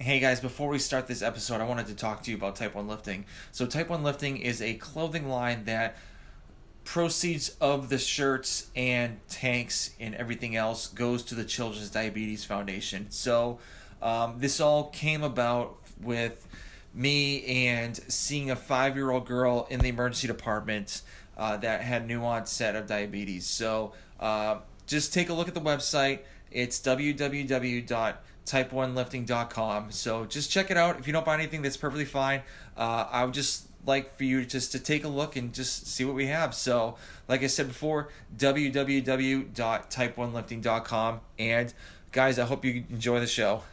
Hey guys, before we start this episode, I wanted to talk to you about Type 1 Lifting. So Type 1 Lifting is a clothing line that proceeds of the shirts and tanks and everything else goes to the Children's Diabetes Foundation. So this all came about with me and seeing a 5-year-old girl in the emergency department that had new onset of diabetes. So just take a look at the website. It's www.type1lifting.com. So just check it out. If you don't buy anything, that's perfectly fine. I would just like for you just to take a look and just see what we have. So like I said before, www.type1lifting.com. And guys, I hope you enjoy the show.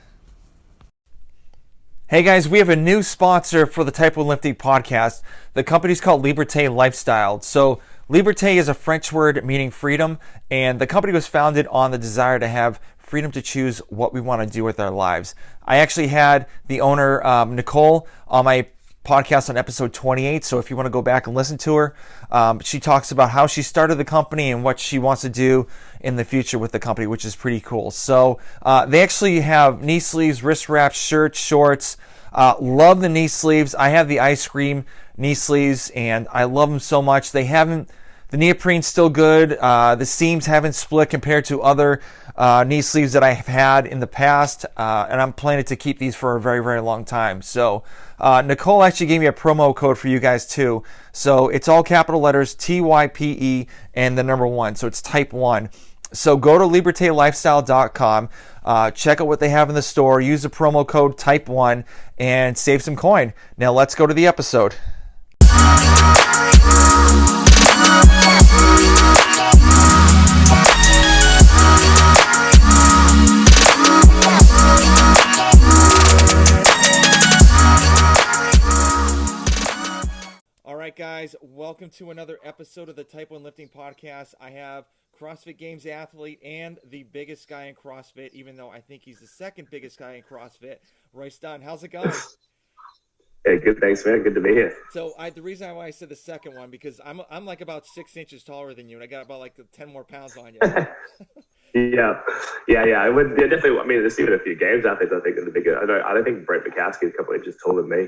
Hey guys, we have a new sponsor for the Type 1 Lifting podcast. The company's called Liberté Lifestyle. So Liberté is a French word meaning freedom, and the company was founded on the desire to have freedom to choose what we want to do with our lives. I actually had the owner, Nicole, on my podcast on episode 28, so if you want to go back and listen to her, she talks about how she started the company and what she wants to do in the future with the company, which is pretty cool. So they actually have knee sleeves, wrist wraps, shirts, shorts. Love the knee sleeves. I have the ice cream knee sleeves, and I love them so much. The neoprene's still good. The seams haven't split compared to other knee sleeves that I've had in the past, and I'm planning to keep these for a very, very long time. So Nicole actually gave me a promo code for you guys too. So it's all capital letters, TYPE, and the number 1. So it's Type 1. So go to libertelifestyle.com, check out what they have in the store, use the promo code Type 1, and save some coin. Now let's go to the episode. All right, guys, welcome to another episode of the Type 1 Lifting Podcast. I have CrossFit Games athlete and the biggest guy in CrossFit, even though I think he's the second biggest guy in CrossFit, Royce Dunne. How's it going? Hey, good. Thanks, man. Good to be here. So the reason why I said the second one, because I'm like about 6 inches taller than you, and I got about like 10 more pounds on you. Yeah. I would definitely. I mean, there's even a few games athletes. I think are the bigger. I don't think Brent McCaskey is a couple inches taller than me,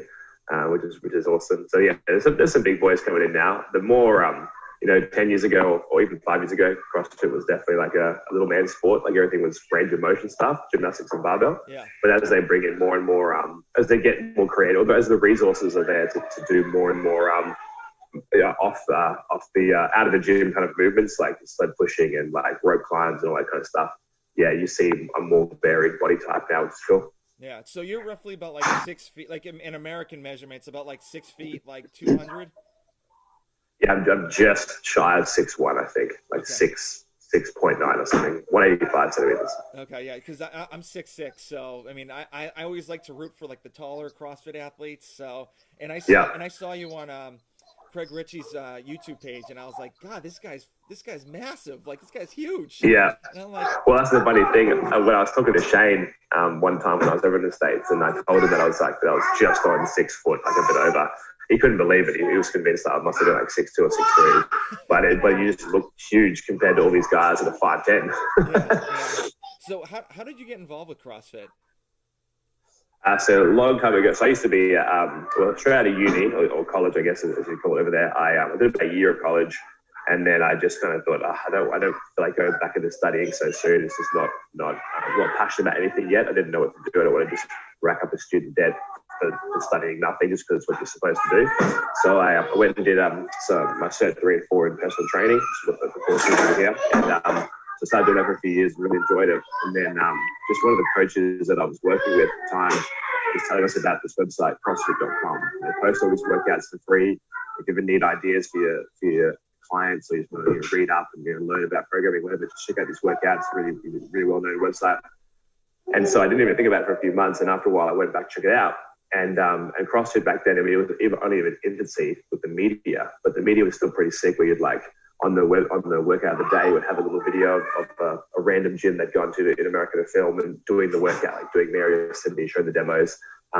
which is awesome. So yeah, there's some big boys coming in now. The more 10 years ago or even 5 years ago, CrossFit was definitely like a little man sport. Like everything was range of motion stuff, gymnastics and barbell. Yeah. But as they bring in more and more, as they get more creative, as the resources are there to do more and more off the out of the gym kind of movements like sled pushing and like rope climbs and all that kind of stuff. Yeah, you see a more varied body type now, which is cool. Yeah. So you're roughly about like 6 feet, like in American measurements, about like 6 feet, like 200. Yeah, I'm just shy of 6'1", I think, like okay. 6.9 or something, 185 centimeters. Okay, yeah, because I'm 6'6", so I mean, I always like to root for like the taller CrossFit athletes. So, and I saw you on Craig Ritchie's YouTube page, and I was like, God, this guy's massive. Like, this guy's huge. Yeah. And I'm like, well, that's the funny thing. When I was talking to Shane one time when I was over in the States, and I told him that I was just on 6 foot, like a bit over. He couldn't believe it. He was convinced that I must have been like 6'2" or 6'3". But you just look huge compared to all these guys that are 5'10". Yeah. So how did you get involved with CrossFit? So a long time ago. So I used to be straight out of uni or college, I guess, as you call it over there. I did about a year of college, and then I just kind of thought, I don't feel like going back into studying so soon. It's just not I'm not passionate about anything yet. I didn't know what to do. I don't want to just rack up the student debt for studying nothing just because it's what you're supposed to do. So I went and did my Cert 3 and 4 in personal training, which is what the course is over here. And so I started doing that for a few years, really enjoyed it. And then just one of the coaches that I was working with at the time was telling us about this website, CrossFit.com. They post all these workouts for free. If you ever need ideas for your clients, or you just want to read up and learn about programming, whatever, just check out these workouts. Really, really well-known website. And so I didn't even think about it for a few months. And after a while, I went back to check it out. And CrossFit back then, I mean, it was only in infancy with the media, but the media was still pretty sick. Where you'd like on the workout of the day, would have a little video of a random gym they'd gone to in America to film and doing the workout, like doing Mary Sydney, showing the demos.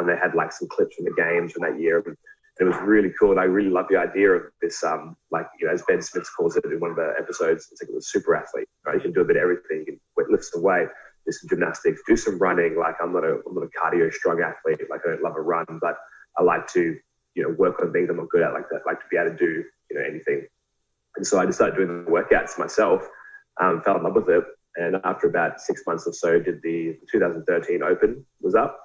They had like some clips from the games from that year. And it was really cool. And I really loved the idea of this, as Ben Smith calls it in one of the episodes, it's like a super athlete, right? You can do a bit of everything. You can lift some weight. do some gymnastics, do some running. Like I'm not a cardio strong athlete. Like I don't love a run, but I like to, work on things I'm not good at. Like that, like to be able to do, anything. And so I just started doing the workouts myself, fell in love with it. And after about 6 months or so, did the 2013 Open was up.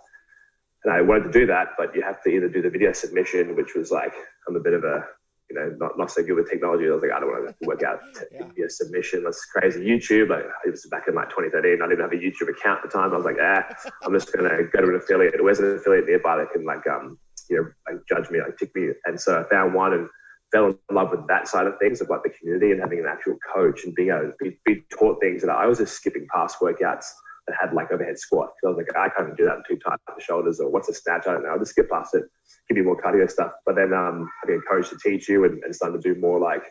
And I wanted to do that, but you have to either do the video submission, which was like, I'm a bit of a, not so good with technology. I was like, I don't want to work out video submission. That's crazy. YouTube, like it was back in like 2013. I didn't have a YouTube account at the time. I was like, I'm just going to go to an affiliate. Where's an affiliate nearby that can like judge me, like tick me. And so I found one and fell in love with that side of things, of like the community and having an actual coach and being able to be taught things that I was just skipping past workouts that had like overhead squat. So I was like, I can't do that, I'm too tight for the shoulders, or what's a snatch? I don't know. I'll just skip past it, give you more cardio stuff. But then having a coach to teach you and starting to do more like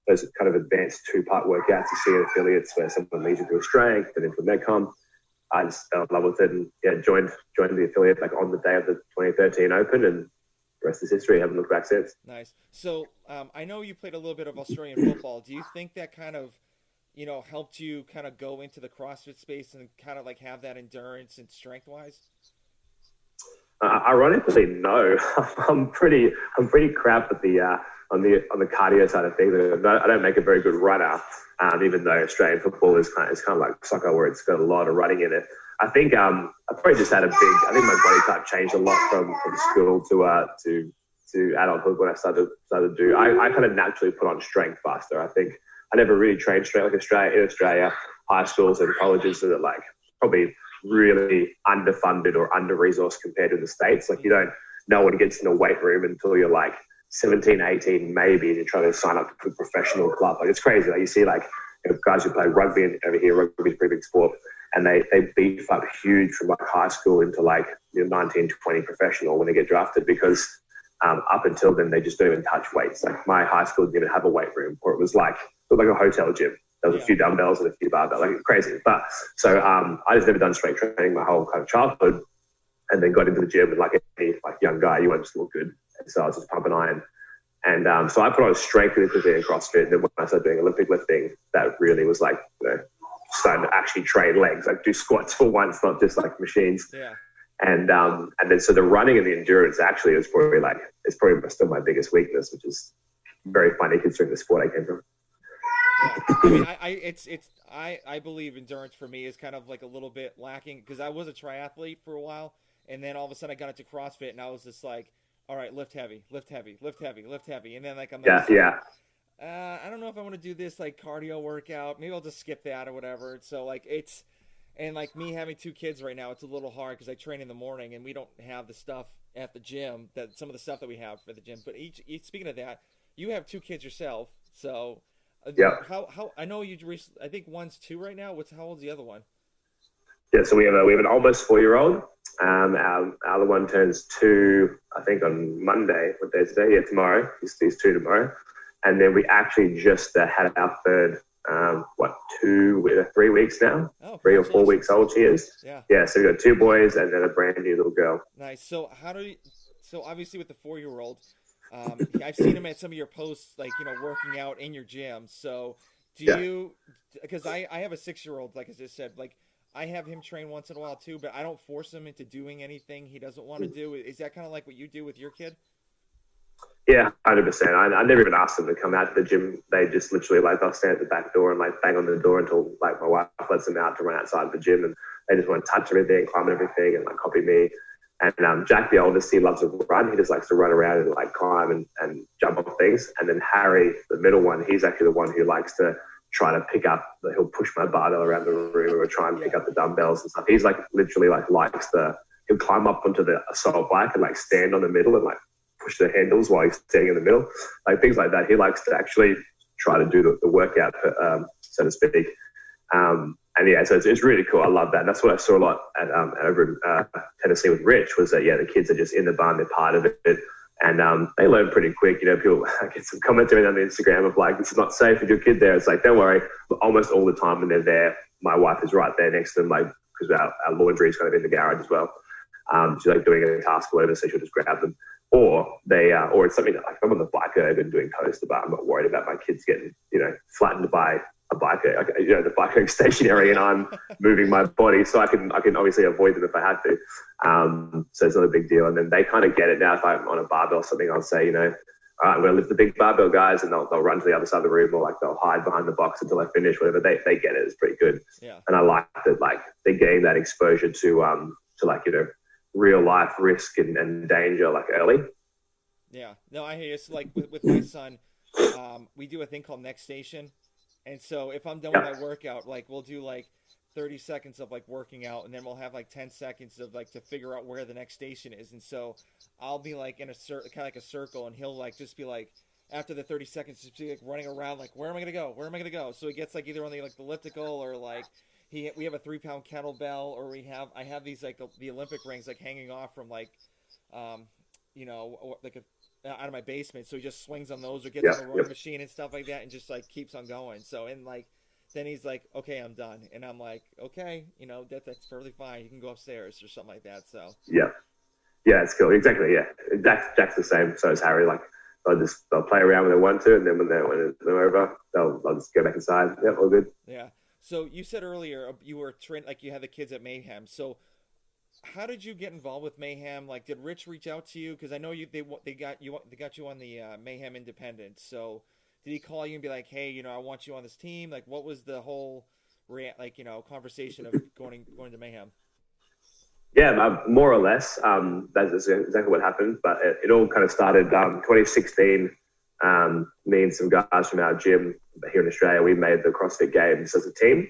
those kind of advanced 2-part workouts. You see affiliates where someone leads you to a strength and into a medcom. I just fell in love with it and joined the affiliate like on the day of the 2013 Open, and the rest is history. I haven't looked back since. Nice. So I know you played a little bit of Australian football. Do you think that kind of, helped you kind of go into the CrossFit space and kind of like have that endurance and strength wise? Ironically, no. I'm pretty crap at the on the cardio side of things. I don't make a very good runner, even though Australian football is kind of like soccer, where it's got a lot of running in it. I think I probably just had I think my body type changed a lot from school to adulthood when I started to do. I kind of naturally put on strength faster. I think I never really trained strength like Australia, high schools and colleges that are like probably really underfunded or under-resourced compared to the States. Like no one gets in a weight room until you're like 17, 18 maybe, and you're trying to sign up to a professional club. Like it's crazy. Like you see like guys who play rugby over here, rugby is a pretty big sport, and they beef up huge from like high school into like 19, 20 professional when they get drafted, because up until then they just don't even touch weights. Like my high school didn't even have a weight room, or it was like a hotel gym. There was a few dumbbells and a few barbells, like crazy. But so I just never done strength training my whole kind of childhood, and then got into the gym, and like any like young guy, you want to just look good. And so I was just pumping iron. And so I put on strength lifting and CrossFit. And then when I started doing Olympic lifting, that really was like, starting to actually train legs, like do squats for once, not just like machines. Yeah. And then so the running and the endurance actually is probably still my biggest weakness, which is very funny considering the sport I came from. Yeah. I mean, I believe endurance for me is kind of like a little bit lacking, because I was a triathlete for a while, and then all of a sudden I got into CrossFit, and I was just like, all right, lift heavy, lift heavy, lift heavy, lift heavy, and then like I'm I don't know if I want to do this like cardio workout. Maybe I'll just skip that or whatever. So like and like me having 2 kids right now, it's a little hard because I train in the morning and we don't have the stuff at the gym, that some of the stuff that we have for the gym. But speaking of that, you have 2 kids yourself, so how I know I think one's 2 right now. How old's the other one? Yeah, so we have an almost 4-year-old. Our other one turns 2, I think, on Monday. What day is today? Yeah, tomorrow. He's 2 tomorrow. And then we actually just had our third, 3 weeks now? Oh, 3 or 4 weeks old she is. Yeah, so we got 2 boys and then a brand new little girl. Nice. So so obviously with the 4-year-old, I've seen him at some of your posts, like, working out in your gym. So do you, because I have a 6-year-old, like I just said, like, I have him train once in a while too, but I don't force him into doing anything he doesn't want to do. Is that kind of like what you do with your kid? Yeah, 100%. I never even asked them to come out to the gym. They just literally like, they'll stand at the back door and like bang on the door until like my wife lets them out to run outside the gym, and they just want to touch everything, climb everything, and like copy me. And Jack, the oldest, he loves to run. He just likes to run around and like climb and jump off things. And then Harry, the middle one, he's actually the one who likes to try to pick up, he'll push my barbell around the room or try and pick up the dumbbells and stuff. He's like literally like he'll climb up onto the assault bike and like stand on the middle and like push the handles while he's standing in the middle, like things like that. He likes to actually try to do the workout, so to speak. And yeah, so it's really cool. I love that. And that's what I saw a lot at over in Tennessee with Rich, was that, the kids are just in the barn, they're part of it. And they learn pretty quick. People get some commentary on the Instagram of like, this is not safe with your kid there. It's like, don't worry. Almost all the time when they're there, my wife is right there next to them, like, because our laundry is kind of in the garage as well. She's like doing a task or whatever, so she'll just grab them. Or or it's something that, like, I'm on the bike, I've been doing coaster bar. I'm not worried about my kids getting, flattened by biker, the bike going stationary, and I'm moving my body, so I can obviously avoid them if I had to. So it's not a big deal. And then they kind of get it now. If I'm on a barbell or something, I'll say, all right, I'm going to lift the big barbell, guys, and they'll run to the other side of the room, or like they'll hide behind the box until I finish. Whatever, they get it. It's pretty good. Yeah. And I like that, like they're getting that exposure to like real life risk and danger like early. Yeah. No, I hear you. So like with my son, we do a thing called next station. And so if I'm done with my workout, like we'll do like 30 seconds of like working out, and then we'll have like 10 seconds of like to figure out where the next station is. And so I'll be like in a kind of like a circle, and he'll like just be like, after the 30 seconds, just be like running around like, where am I gonna go? Where am I gonna go? So he gets like either on the like the elliptical, or like we have a 3-pound kettlebell, or I have these like the Olympic rings like hanging off from like like out of my basement. So he just swings on those, or gets on the rowing machine and stuff like that, and just like keeps on going. So and like then he's like, okay, I'm done, and I'm like, okay, that's perfectly fine. You can go upstairs or something like that. So yeah, it's cool. Exactly. Yeah, Jack's the same. So is Harry. Like they'll play around when they want to, and then when they're over, they'll just go back inside. Yeah, all good. Yeah. So you said earlier you were trained, like you had the kids at Mayhem. So how did you get involved with Mayhem? Like, did Rich reach out to you? Because I know they got you on the Mayhem Independent. So did he call you and be like, hey, I want you on this team? Like, what was the whole conversation of going to Mayhem? Yeah, more or less. That's exactly what happened. But it all kind of started 2016. Me and some guys from our gym here in Australia, we made the CrossFit Games as a team.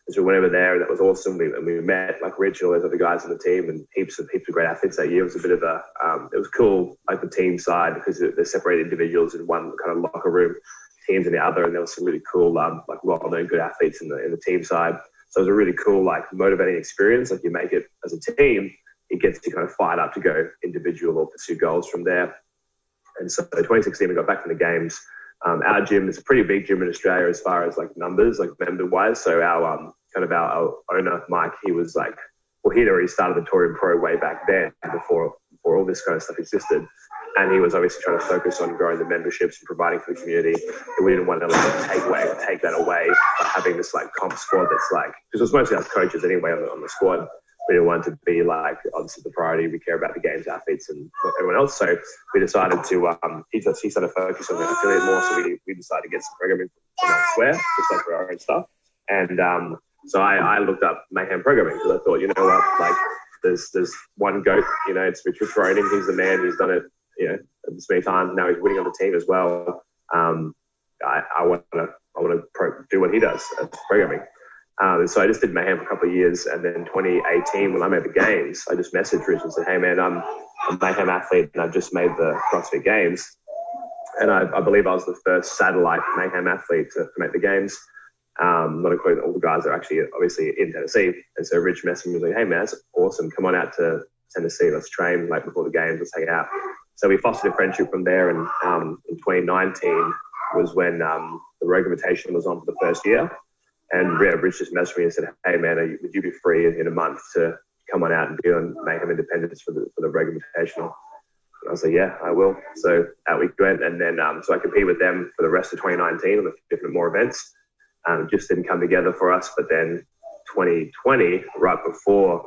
And so we went over there, and that was awesome. We met like Rich and all those other guys on the team, and heaps of great athletes that year. It was a bit of it was cool, like the team side, because they're separated individuals in one kind of locker room, teams in the other, and there was some really cool, like well-known good athletes in the team side. So it was a really cool, like motivating experience. Like you make it as a team, it gets to kind of fight up to go individual or pursue goals from there. And so 2016, we got back from the games. Our gym is a pretty big gym in Australia as far as like numbers, like member wise. So our our owner, Mike, he was like, well, he'd already started the Torian Pro way back then before all this kind of stuff existed. And he was obviously trying to focus on growing the memberships and providing for the community. And we didn't want to take that away by having this like comp squad that's like, because it was mostly us coaches anyway on the squad. We didn't want it to be like, obviously the priority. We care about the games athletes and everyone else. So we decided to, he started focusing on the affiliate more. So we decided to get some programming from elsewhere, just like for our own stuff. And so I looked up Mayhem programming, because I thought, like there's one GOAT, it's Richard Ronan. He's the man. He's done it, this many times. Now he's winning on the team as well. I want to do what he does at programming. And so I just did Mayhem for a couple of years, and then 2018, when I made the games, I just messaged Rich and said, hey man, I'm a Mayhem athlete, and I've just made the CrossFit Games. And I believe I was the first satellite Mayhem athlete to make the games. Not including all the guys that are actually obviously in Tennessee. And so Rich messaged me and was like, hey man, that's awesome. Come on out to Tennessee. Let's train like before the games. Let's hang out. So we fostered a friendship from there. And in 2019 was when the Rogue Invitation was on for the first year. And Rich just messaged me and said, hey man, would you be free in a month to come on out and be on Mayhem Independence for the Rogue Invitational? And I was like, yeah, I will. So out we went. And then so I competed with them for the rest of 2019 on the different more events. Just didn't come together for us. But then 2020, right before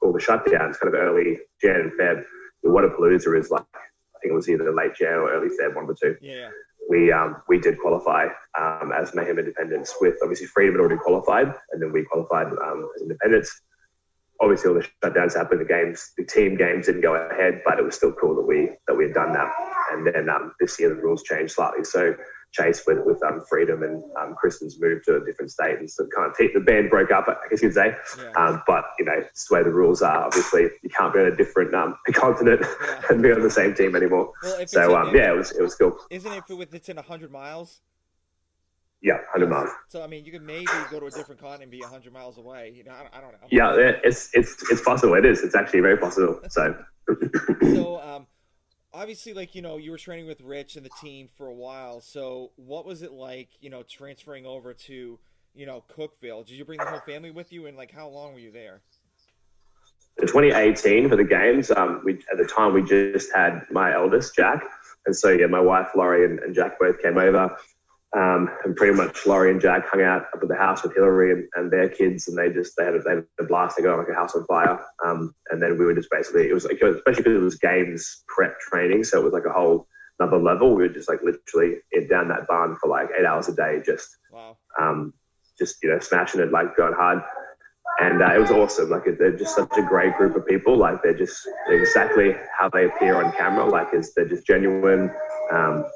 all the shutdowns, kind of early Jan and Feb, the Wodapalooza is like, I think it was either late Jan or early Feb, one of the two. Yeah. We did qualify as Mayhem Independents, with obviously Freedom had already qualified, and then we qualified as Independents. Obviously all the shutdowns happened, the team games didn't go ahead, but it was still cool that we had done that. And then this year the rules changed slightly. So Chase went with Freedom, and Kristen's moved to a different state, and so kind of the band broke up, I guess you'd say. Yeah. But it's the way the rules are. Obviously, you can't be on a different continent and be on the same team anymore. Well, so it was cool. Isn't it it's in 100 miles? Yeah, 100 miles. So I mean, you could maybe go to a different continent and be 100 miles away. I don't know. Yeah, it's possible. It is. It's actually very possible. So. So. Obviously, you were training with Rich and the team for a while. So what was it like, transferring over to, Cookville? Did you bring the whole family with you? And how long were you there? In 2018 for the games, at the time we just had my eldest, Jack. And so, yeah, my wife, Laurie, and Jack both came over. And pretty much Laurie and Jack hung out up at the house with Hillary and their kids, and they had a blast. They got like a house on fire, and then we were just basically, it was like, especially because it was games prep training, so it was like a whole another level. We were just like literally down that barn for like 8 hours a day, just wow. Just smashing it, like going hard. And it was awesome. Like they're just such a great group of people. Like they're exactly how they appear on camera. Like they're just genuine,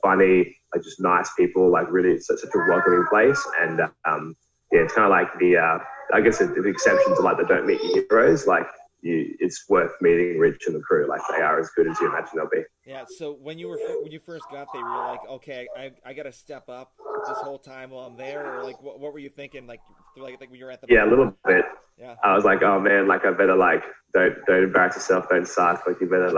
funny, like just nice people. Like really, it's such a welcoming place. And yeah, it's kind of like I guess the exception to like the don't meet your heroes. Like it's worth meeting Rich and the crew. Like they are as good as you imagine they'll be. Yeah. So when you first got there, you were like, okay, I got to step up this whole time while I'm there, or like what were you thinking? Like when you were at the a little bit. Yeah. I was like, oh man, like I better like don't embarrass yourself, don't suck. Like you better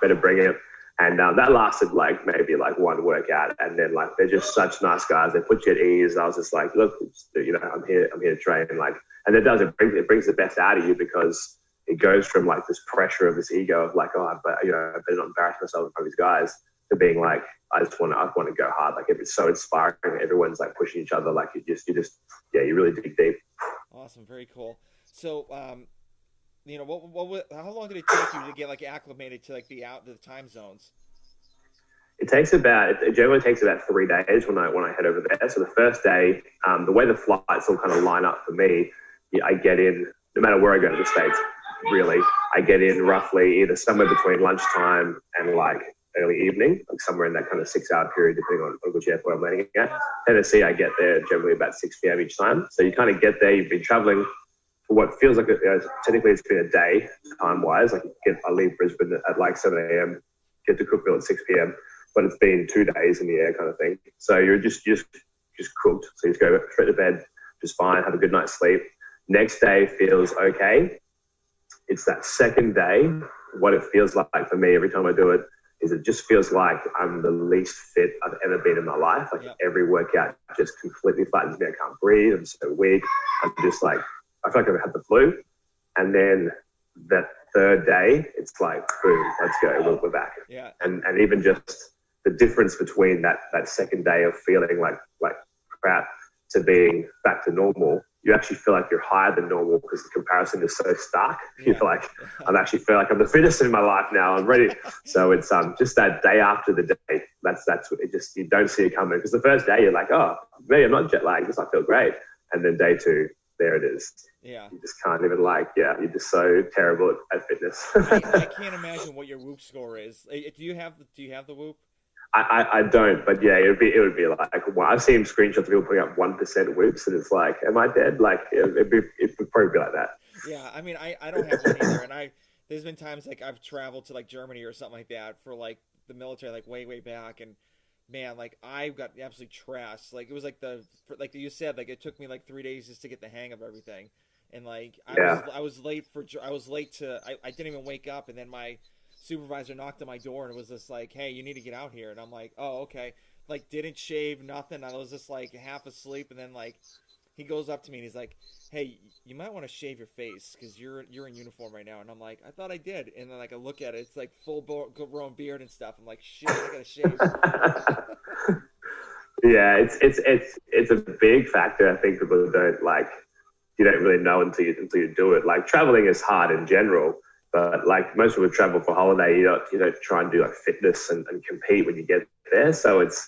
better bring it. And that lasted like maybe like one workout, and then like they're just such nice guys. They put you at ease. I was just like, look, I'm here to train. Like, and it brings the best out of you, because it goes from like this pressure of this ego of like, oh, I better not embarrass myself in front of these guys, to being like, I want to go hard. Like it's so inspiring. Everyone's like pushing each other. Like you you really dig deep. Awesome, very cool. So, how long did it take you to get like acclimated to like the time zones? It generally takes about 3 days when I head over there. So the first day, the way the flights all kind of line up for me, I get in, no matter where I go to the States, really, I get in roughly either somewhere between lunchtime and like early evening, like somewhere in that kind of 6 hour period, depending on which airport I'm landing at. Tennessee, I get there generally about 6 p.m. each time. So you kind of get there, you've been traveling for what feels like, technically it's been a day time-wise. Like I leave Brisbane at like 7 a.m., get to Cookville at 6 p.m., but it's been 2 days in the air kind of thing. So you're just cooked. So you just go straight to bed, just fine, have a good night's sleep. Next day feels okay. It's that second day, what it feels like for me every time I do it, is it just feels like I'm the least fit I've ever been in my life. Like every workout just completely flattens me. I can't breathe. I'm so weak. I'm just like, I feel like I've had the flu. And then that third day, it's like, boom, let's go. We're back. Yeah. And even just the difference between that second day of feeling like crap to being back to normal, you actually feel like you're higher than normal, because the comparison is so stark. Yeah. You're like, I actually feel like I'm the fittest in my life now. I'm ready. So it's just that day after the day. That's what it just, you don't see it coming, because the first day you're like, oh, maybe I'm not jet lagged, because I feel great. And then day two, there it is. Yeah. You just can't even you're just so terrible at fitness. I can't imagine what your Whoop score is. Do you have the Whoop? I don't, but yeah, it would be like, I've seen screenshots of people putting up 1% whoops, and it's like, am I dead? Like it would probably be like that. Yeah, I mean, I don't have one either, and there's been times like I've traveled to like Germany or something like that for like the military, like way back, and man, like I got absolutely trashed. Like it was like like you said, like it took me like 3 days just to get the hang of everything, and like I was late to I didn't even wake up, and then my supervisor knocked on my door and was just like, hey, you need to get out here. And I'm like, oh, okay. Like didn't shave, nothing. I was just like half asleep, and then like he goes up to me and he's like, hey, you might want to shave your face because you're in uniform right now. And I'm like, I thought I did. And then like I look at it, it's like full grown beard and stuff. I'm like, shit, I gotta shave. Yeah, it's a big factor. I think people you don't really know until you do it. Like traveling is hard in general. But like most people travel for holiday, you don't try and do like fitness and compete when you get there. So it's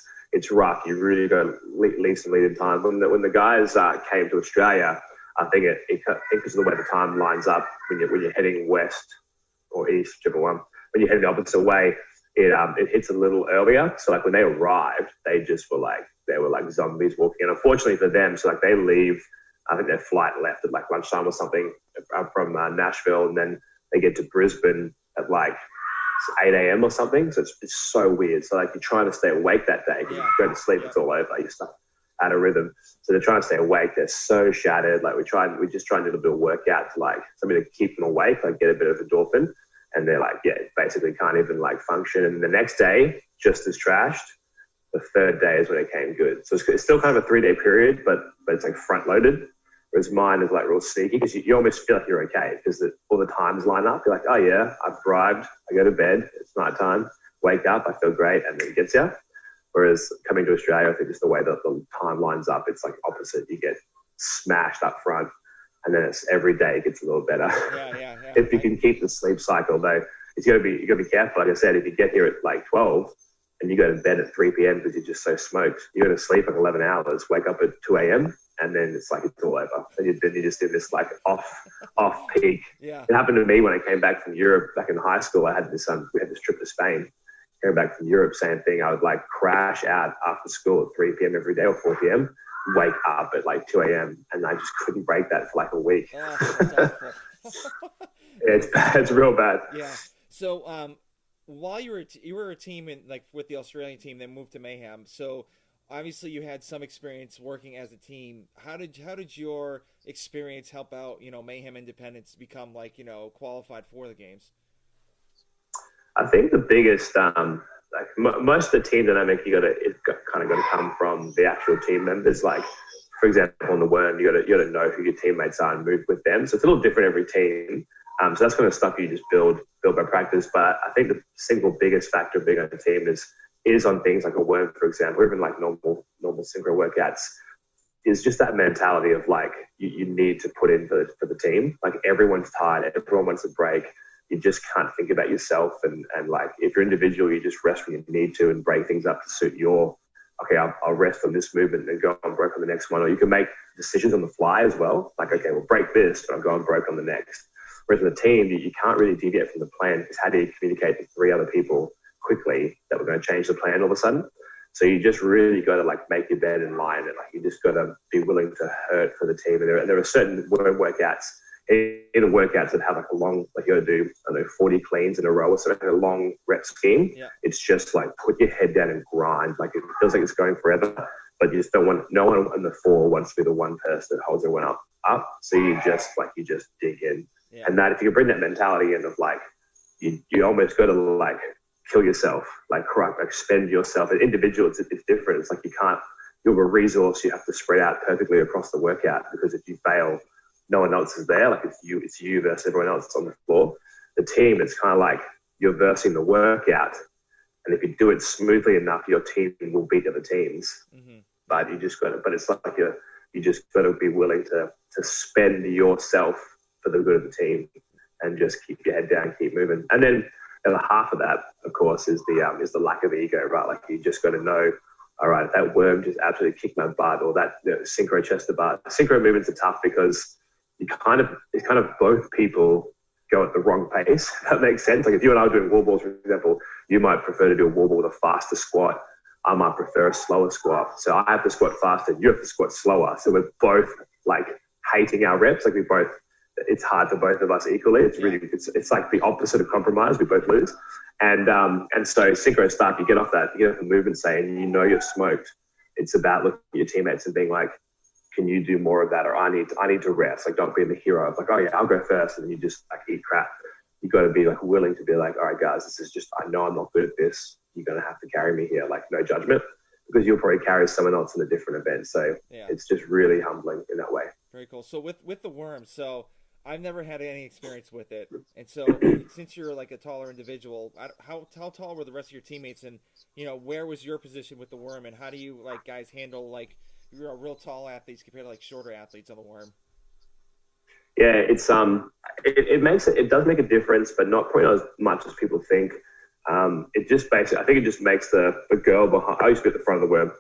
rough. You really got to leave some lead in time. When the guys came to Australia, I think because of the way the time lines up when you're heading west or east, whichever one, when you're heading the opposite way, it hits a little earlier. So like when they arrived, they were like zombies walking. And unfortunately for them, so like they leave. I think their flight left at like lunchtime or something from Nashville, and then they get to Brisbane at like 8 a.m. or something. So it's so weird. So like you're trying to stay awake that day. Because you go to sleep, it's all over. You're stuck out of rhythm. So they're trying to stay awake. They're so shattered. Like we just try and do a bit of workout to like something to keep them awake, like get a bit of endorphin. And they're like, basically can't even like function. And the next day, just as trashed. The third day is when it came good. So it's still kind of a 3 day period, but it's like front loaded. Whereas mine is like real sneaky, because you almost feel like you're okay because all the times line up. You're like, oh yeah, I've arrived. I go to bed. It's nighttime. Wake up. I feel great. And then it gets you. Whereas coming to Australia, I think just the way that the time lines up, it's like opposite. You get smashed up front, and then it's every day it gets a little better. Yeah. If you can keep the sleep cycle, though, you got to be careful. Like I said, if you get here at like 12 and you go to bed at 3 p.m. because you're just so smoked, you go to sleep like 11 hours, wake up at 2 a.m. and then it's like it's all over. And then you're just in this like off peak. Yeah. It happened to me when I came back from Europe back in high school. I had this we had this trip to Spain. Came back from Europe, same thing. I would like crash out after school at 3 p.m. every day or 4 p.m. Wake up at like 2 a.m. and I just couldn't break that for like a week. Oh, that's awful. It's real bad. Yeah. So while you were a team in like with the Australian team, then moved to Mayhem. So obviously you had some experience working as a team. How did your experience help out, Mayhem Independence become like, qualified for the games? I think the biggest, most of the team dynamic, it's kind of got to come from the actual team members. Like, for example, on the Worm, you got to know who your teammates are and move with them. So it's a little different every team. So that's kind of stuff you just build by practice. But I think the single biggest factor of being on a team is on things like a Worm, for example, or even like normal synchro workouts, is just that mentality of like you need to put in for the team. Like everyone's tired, everyone wants a break. You just can't think about yourself and like if you're individual, you just rest when you need to and break things up to suit your, okay, I'll rest on this movement and go on broke on the next one. Or you can make decisions on the fly as well. Like, okay, we'll break this, but I'll go on broke on the next. Whereas in the team, you can't really deviate from the plan because how do you communicate to 3 other people quickly that we're going to change the plan all of a sudden? So you just really got to like make your bed in line and like you just got to be willing to hurt for the team. And there are certain workouts, even workouts that have like a long, like you got to do, 40 cleans in a row or something, a long rep scheme. Yeah. It's just like put your head down and grind. Like it feels like it's going forever, but you just don't want, no one in the 4 wants to be the one person that holds everyone up. So you just dig in. Yeah. And that if you can bring that mentality in of like, you almost got to like kill yourself, like spend yourself. An individual, it's different. It's like you have a resource you have to spread out perfectly across the workout because if you fail, no one else is there. Like it's you versus everyone else on the floor. The team, it's kind of like you're versing the workout. And if you do it smoothly enough, your team will beat other teams. Mm-hmm. But it's like you just got to be willing to spend yourself for the good of the team and just keep your head down, keep moving. And then half of that, of course, is the lack of ego, right? Like you just got to know, all right, if that worm just absolutely kicked my butt or that synchro chest to butt. Synchro movements are tough because it's kind of both people go at the wrong pace. That makes sense. Like if you and I were doing wall balls, for example, you might prefer to do a wall ball with a faster squat. I might prefer a slower squat. So I have to squat faster, you have to squat slower. So we're both like hating our reps. Like it's hard for both of us equally. It's like the opposite of compromise. We both lose. And so synchro stuff, you get off the movement saying, you're smoked. It's about looking at your teammates and being like, can you do more of that? Or I need to rest. Like, don't be the hero of like, oh yeah, I'll go first. And then you just like eat crap. You got to be like willing to be like, all right, guys, this is just, I know I'm not good at this. You're going to have to carry me here. Like no judgment because you'll probably carry someone else in a different event. So It's just really humbling in that way. Very cool. So with the worm, so I've never had any experience with it. And so since you're like a taller individual, how tall were the rest of your teammates? And, where was your position with the worm? And how do you like guys handle like, you're a real tall athletes compared to like shorter athletes on the worm? Yeah, it's it does make a difference, but not probably not as much as people think. It just basically, I think it just makes the girl behind. I used to be at the front of the worm.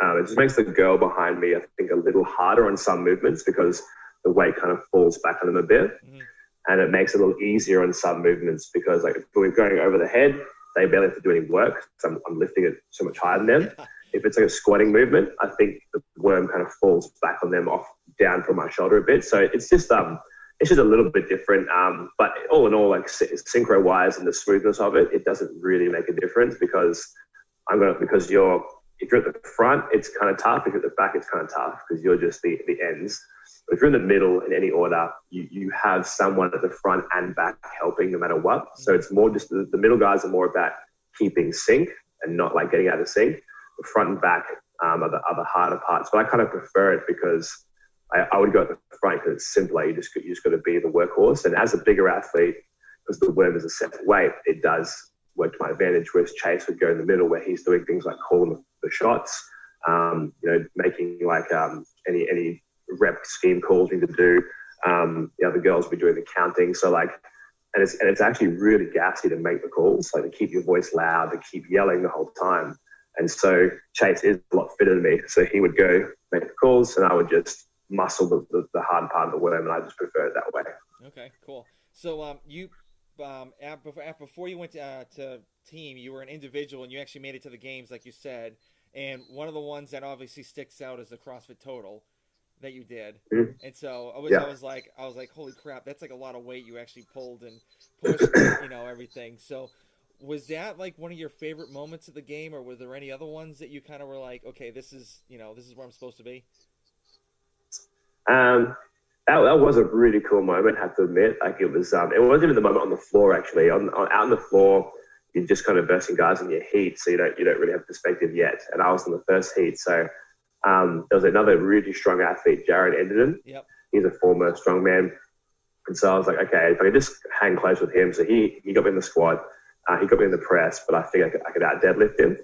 It just makes the girl behind me, I think, a little harder on some movements because the weight kind of falls back on them a bit, and it makes it a little easier on some movements because like if we're going over the head, they barely have to do any work. So I'm lifting it so much higher than them. Yeah. If it's like a squatting movement, I think the worm kind of falls back on them down from my shoulder a bit. So it's just a little bit different. But all in all, like synchro wise and the smoothness of it, it doesn't really make a difference because if you're at the front, it's kind of tough. If you're at the back, it's kind of tough because you're just the ends. But if you're in the middle in any order, you have someone at the front and back helping no matter what. So it's more just the middle guys are more about keeping sync and not like getting out of sync. The front and back are the harder parts, but I kind of prefer it because I would go at the front because it's simpler. You just got to be the workhorse. And as a bigger athlete, because the worm is a set weight, it does worked to my advantage, whereas Chase would go in the middle where he's doing things like calling the shots, making like any rep scheme calls we need to do. The other girls will be doing the counting. So like, and it's actually really gassy to make the calls, like to keep your voice loud, to keep yelling the whole time. And so Chase is a lot fitter than me. So he would go make the calls and I would just muscle the hard part of the worm, and I just prefer it that way. Okay, cool. So before you went to team, you were an individual and you actually made it to the games, like you said. And one of the ones that obviously sticks out is the CrossFit total that you did. Mm-hmm. And so I was like, holy crap, that's like a lot of weight you actually pulled and pushed, everything. So was that like one of your favorite moments of the game, or were there any other ones that you kind of were like, okay, this is where I'm supposed to be? That was a really cool moment, I have to admit. Like it wasn't even the moment on the floor, actually. Out on the floor, you're just kind of bursting guys in your heat, so you don't really have perspective yet. And I was in the first heat, so there was another really strong athlete, Jared Enderton. Yep. He's a former strongman. And so I was like, okay, if I could just hang close with him. So he got me in the squat, he got me in the press, but I think I could out deadlift him.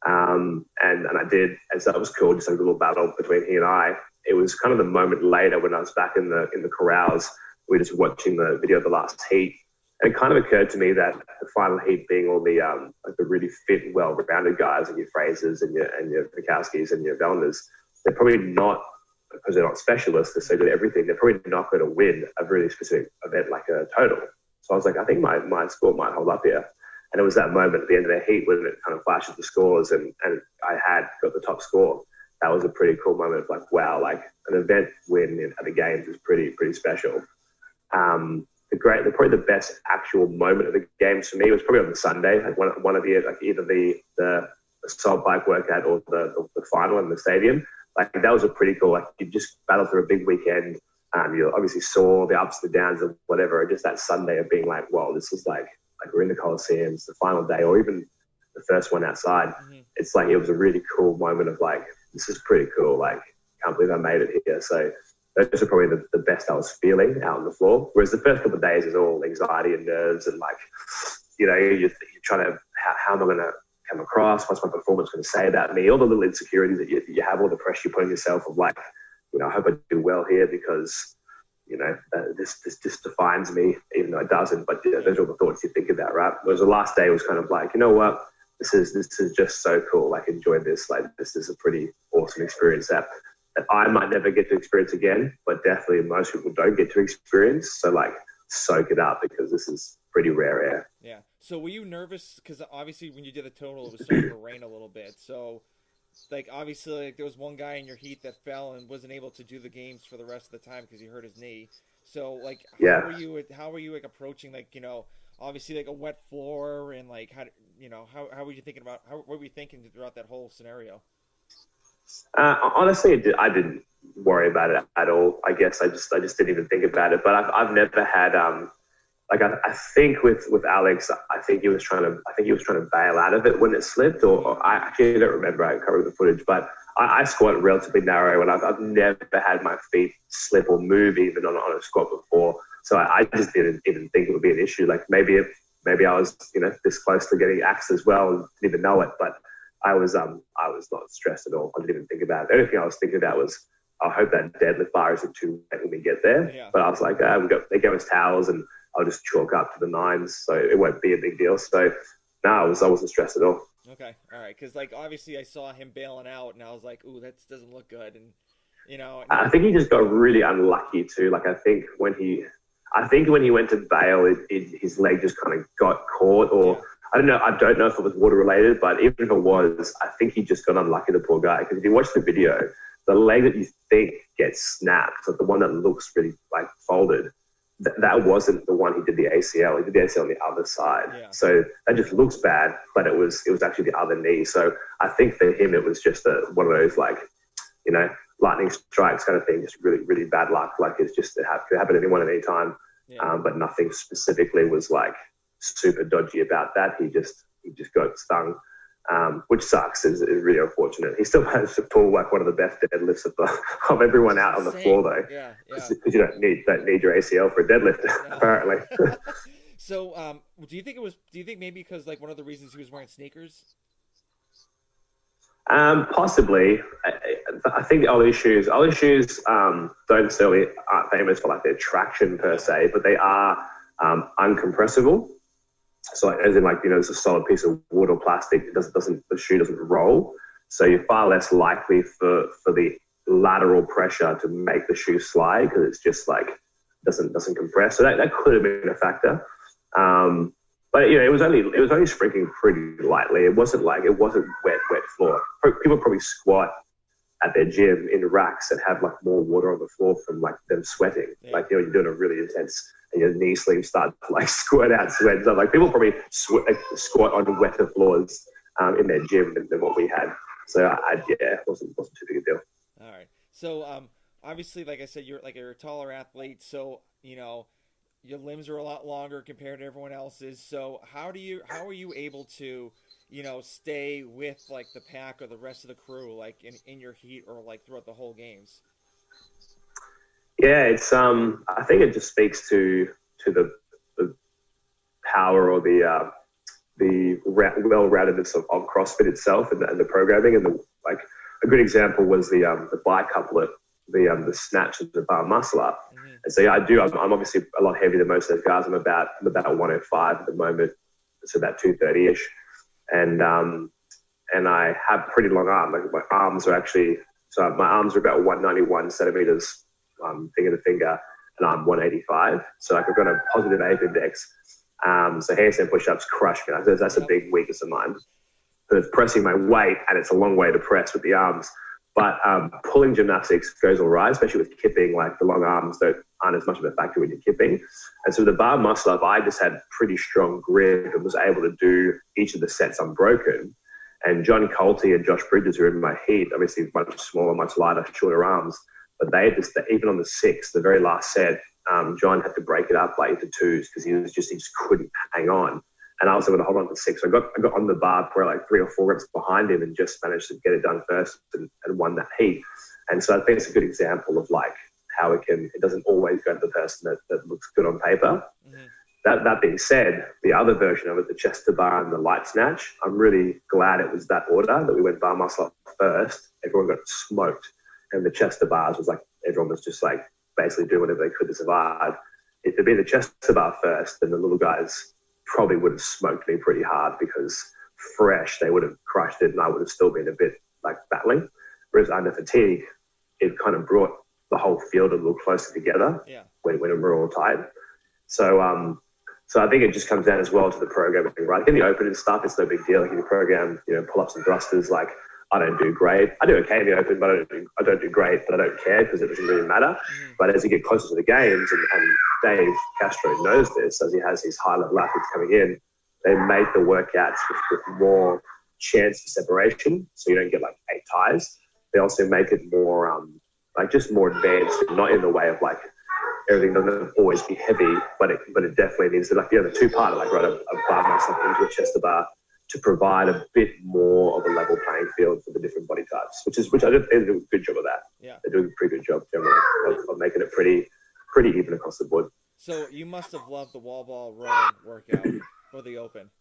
And I did. And so that was cool, just like a little battle between he and I. It was kind of the moment later when I was back in the corrals, we were just watching the video of the last heat. And it kind of occurred to me that the final heat being all the really fit, well-rounded guys, and your Frasers and your Bukowskis and your Vellners, they're probably not, because they're not specialists, they're so good at everything, they're probably not going to win a really specific event like a total. So I was like, I think my score might hold up here. And it was that moment at the end of the heat when it kind of flashes the scores and I had got the top score. That was a pretty cool moment of like, wow, like an event win at the games is pretty special. Probably the best actual moment of the games for me was probably on the Sunday, like one of the, like either the assault bike workout or the final in the stadium. Like that was a pretty cool, like you just battled through a big weekend. You obviously saw the ups and the downs of whatever, just that Sunday of being like, wow, this is like we're in the Coliseums, the final day, or even the first one outside. Mm-hmm. It's like, it was a really cool moment of like, this is pretty cool. Like, can't believe I made it here. So those are probably the best I was feeling out on the floor. Whereas the first couple of days is all anxiety and nerves and like, you're trying to, how am I going to come across? What's my performance going to say about me? All the little insecurities that you have, all the pressure you put on yourself of like, I hope I do well here because, this just defines me, even though it doesn't. But those are all the thoughts you think about, right? Whereas the last day was kind of like, you know what? This is just so cool. Like, enjoy this. Like, this is a pretty awesome experience that I might never get to experience again, but definitely most people don't get to experience. So, like, soak it up because this is pretty rare air. Yeah. So, were you nervous? Because obviously, when you did the total, it was starting to rain a little bit. So, like, obviously, like, there was one guy in your heat that fell and wasn't able to do the games for the rest of the time because he hurt his knee. So, like, how were you like approaching, like, obviously like a wet floor and like how were you thinking about what were you thinking throughout that whole scenario? Honestly, I didn't worry about it at all. I guess I just didn't even think about it. But I've never had I think with Alex, I think he was trying to bail out of it when it slipped, or I actually don't remember. I can't remember the footage, but I squat relatively narrow, and I've never had my feet slip or move even on a squat before. So I just didn't even think it would be an issue. Like maybe I was this close to getting axed as well and didn't even know it, but I was not stressed at all. I didn't even think about it. The only thing I was thinking about was, I hope that deadlift bar isn't too late when we get there. Yeah. But I was like, they gave us towels and I'll just chalk up to the 9s, so it won't be a big deal. So no, I wasn't stressed at all. Okay, all right, because like obviously I saw him bailing out, and I was like, ooh, that doesn't look good, and I think he just got really unlucky too. Like I think when he went to bail, his leg just kind of got caught, or yeah. I don't know if it was water related, but even if it was, I think he just got unlucky, the poor guy. Because if you watch the video, the leg that you think gets snapped, like the one that looks really like folded, that wasn't the one he did the ACL. He did the ACL on the other side. Yeah. So that just looks bad, but it was actually the other knee. So I think for him, it was just one of those like, lightning strikes kind of thing, just really, really bad luck. Like it could happen to anyone at any time. Yeah. But nothing specifically was like super dodgy about that. He just got stung, which sucks. Is really unfortunate. He still managed to pull like one of the best deadlifts of everyone out on the floor though. Yeah. Because you don't need your ACL for a deadlift, apparently. So, do you think maybe because like one of the reasons he was wearing sneakers? Possibly. I think ollie shoes don't necessarily aren't famous for like their traction per se, but they are uncompressible. So like, as in like, it's a solid piece of wood or plastic. The shoe doesn't roll. So you're far less likely for the lateral pressure to make the shoe slide because it's just like doesn't compress. So that could have been a factor. But it was only sprinkling pretty lightly. It wasn't wet floor. People probably squat at their gym in racks and have like more water on the floor from like them sweating. Yeah. Like you're doing a really intense and your knee sleeves start to like squirt out sweat. So like people probably squat on wetter floors in their gym than what we had. So it wasn't too big a deal. All right. So obviously, like I said, you're a taller athlete. So your limbs are a lot longer compared to everyone else's. So how are you able to, stay with like the pack or the rest of the crew, like in your heat or like throughout the whole games? Yeah, it's I think it just speaks to the power or the well-roundedness of CrossFit itself and the programming and like a good example was the bicouplet, the snatch and the bar muscle up. Mm-hmm. And so I'm obviously a lot heavier than most of those guys. I'm about 105 at the moment. It's about 230-ish. And I have pretty long arms. Like my arms are about 191 centimeters finger to finger, and I'm 185. So like I've got a positive APE index. So handstand push-ups crush me. That's a big weakness of mine. But it's pressing my weight, and it's a long way to press with the arms. But pulling gymnastics goes all right, especially with kipping. Like the long arms aren't as much of a factor when you're kipping. And so the bar muscle up, I just had pretty strong grip and was able to do each of the sets unbroken. And John Colty and Josh Bridges, who are in my heat, obviously much smaller, much lighter, shorter arms. But they even on the sixth, the very last set, John had to break it up like into twos because he just couldn't hang on. And I was able to hold on to six. So I got on the bar for like 3 or 4 reps behind him and just managed to get it done first and won that heat. And so I think it's a good example of like how it doesn't always go to the person that looks good on paper. Mm-hmm. That being said, the other version of it, the chest to bar and the light snatch, I'm really glad it was that order that we went bar muscle up first. Everyone got smoked. And the chest to bars was like, everyone was just like basically doing whatever they could to survive. If it'd been the chest to bar first, then the little guys probably would have smoked me pretty hard because fresh, they would have crushed it and I would have still been a bit like battling. Whereas under fatigue, it kind of brought the whole field a little closer together when we're all tight. So I think it just comes down as well to the programming, right? In the open and stuff, it's no big deal. Like in the program, pull-ups and thrusters, like I don't do great. I do okay in the open, but I don't do great, but I don't care because it doesn't really matter. Mm. But as you get closer to the games, and Dave Castro knows this, as he has these high-level athletes coming in, they make the workouts with more chance for separation, so you don't get like 8 ties. They also make it more just more advanced, not in the way of like everything doesn't always be heavy, but it definitely needs to like the 2-parter, like a bar muscle into a chest to bar, to provide a bit more of a level playing field for the different body types, which I think they do a good job of that. Yeah, they're doing a pretty good job generally of making it pretty even across the board. So you must have loved the wall ball rowing workout for the open.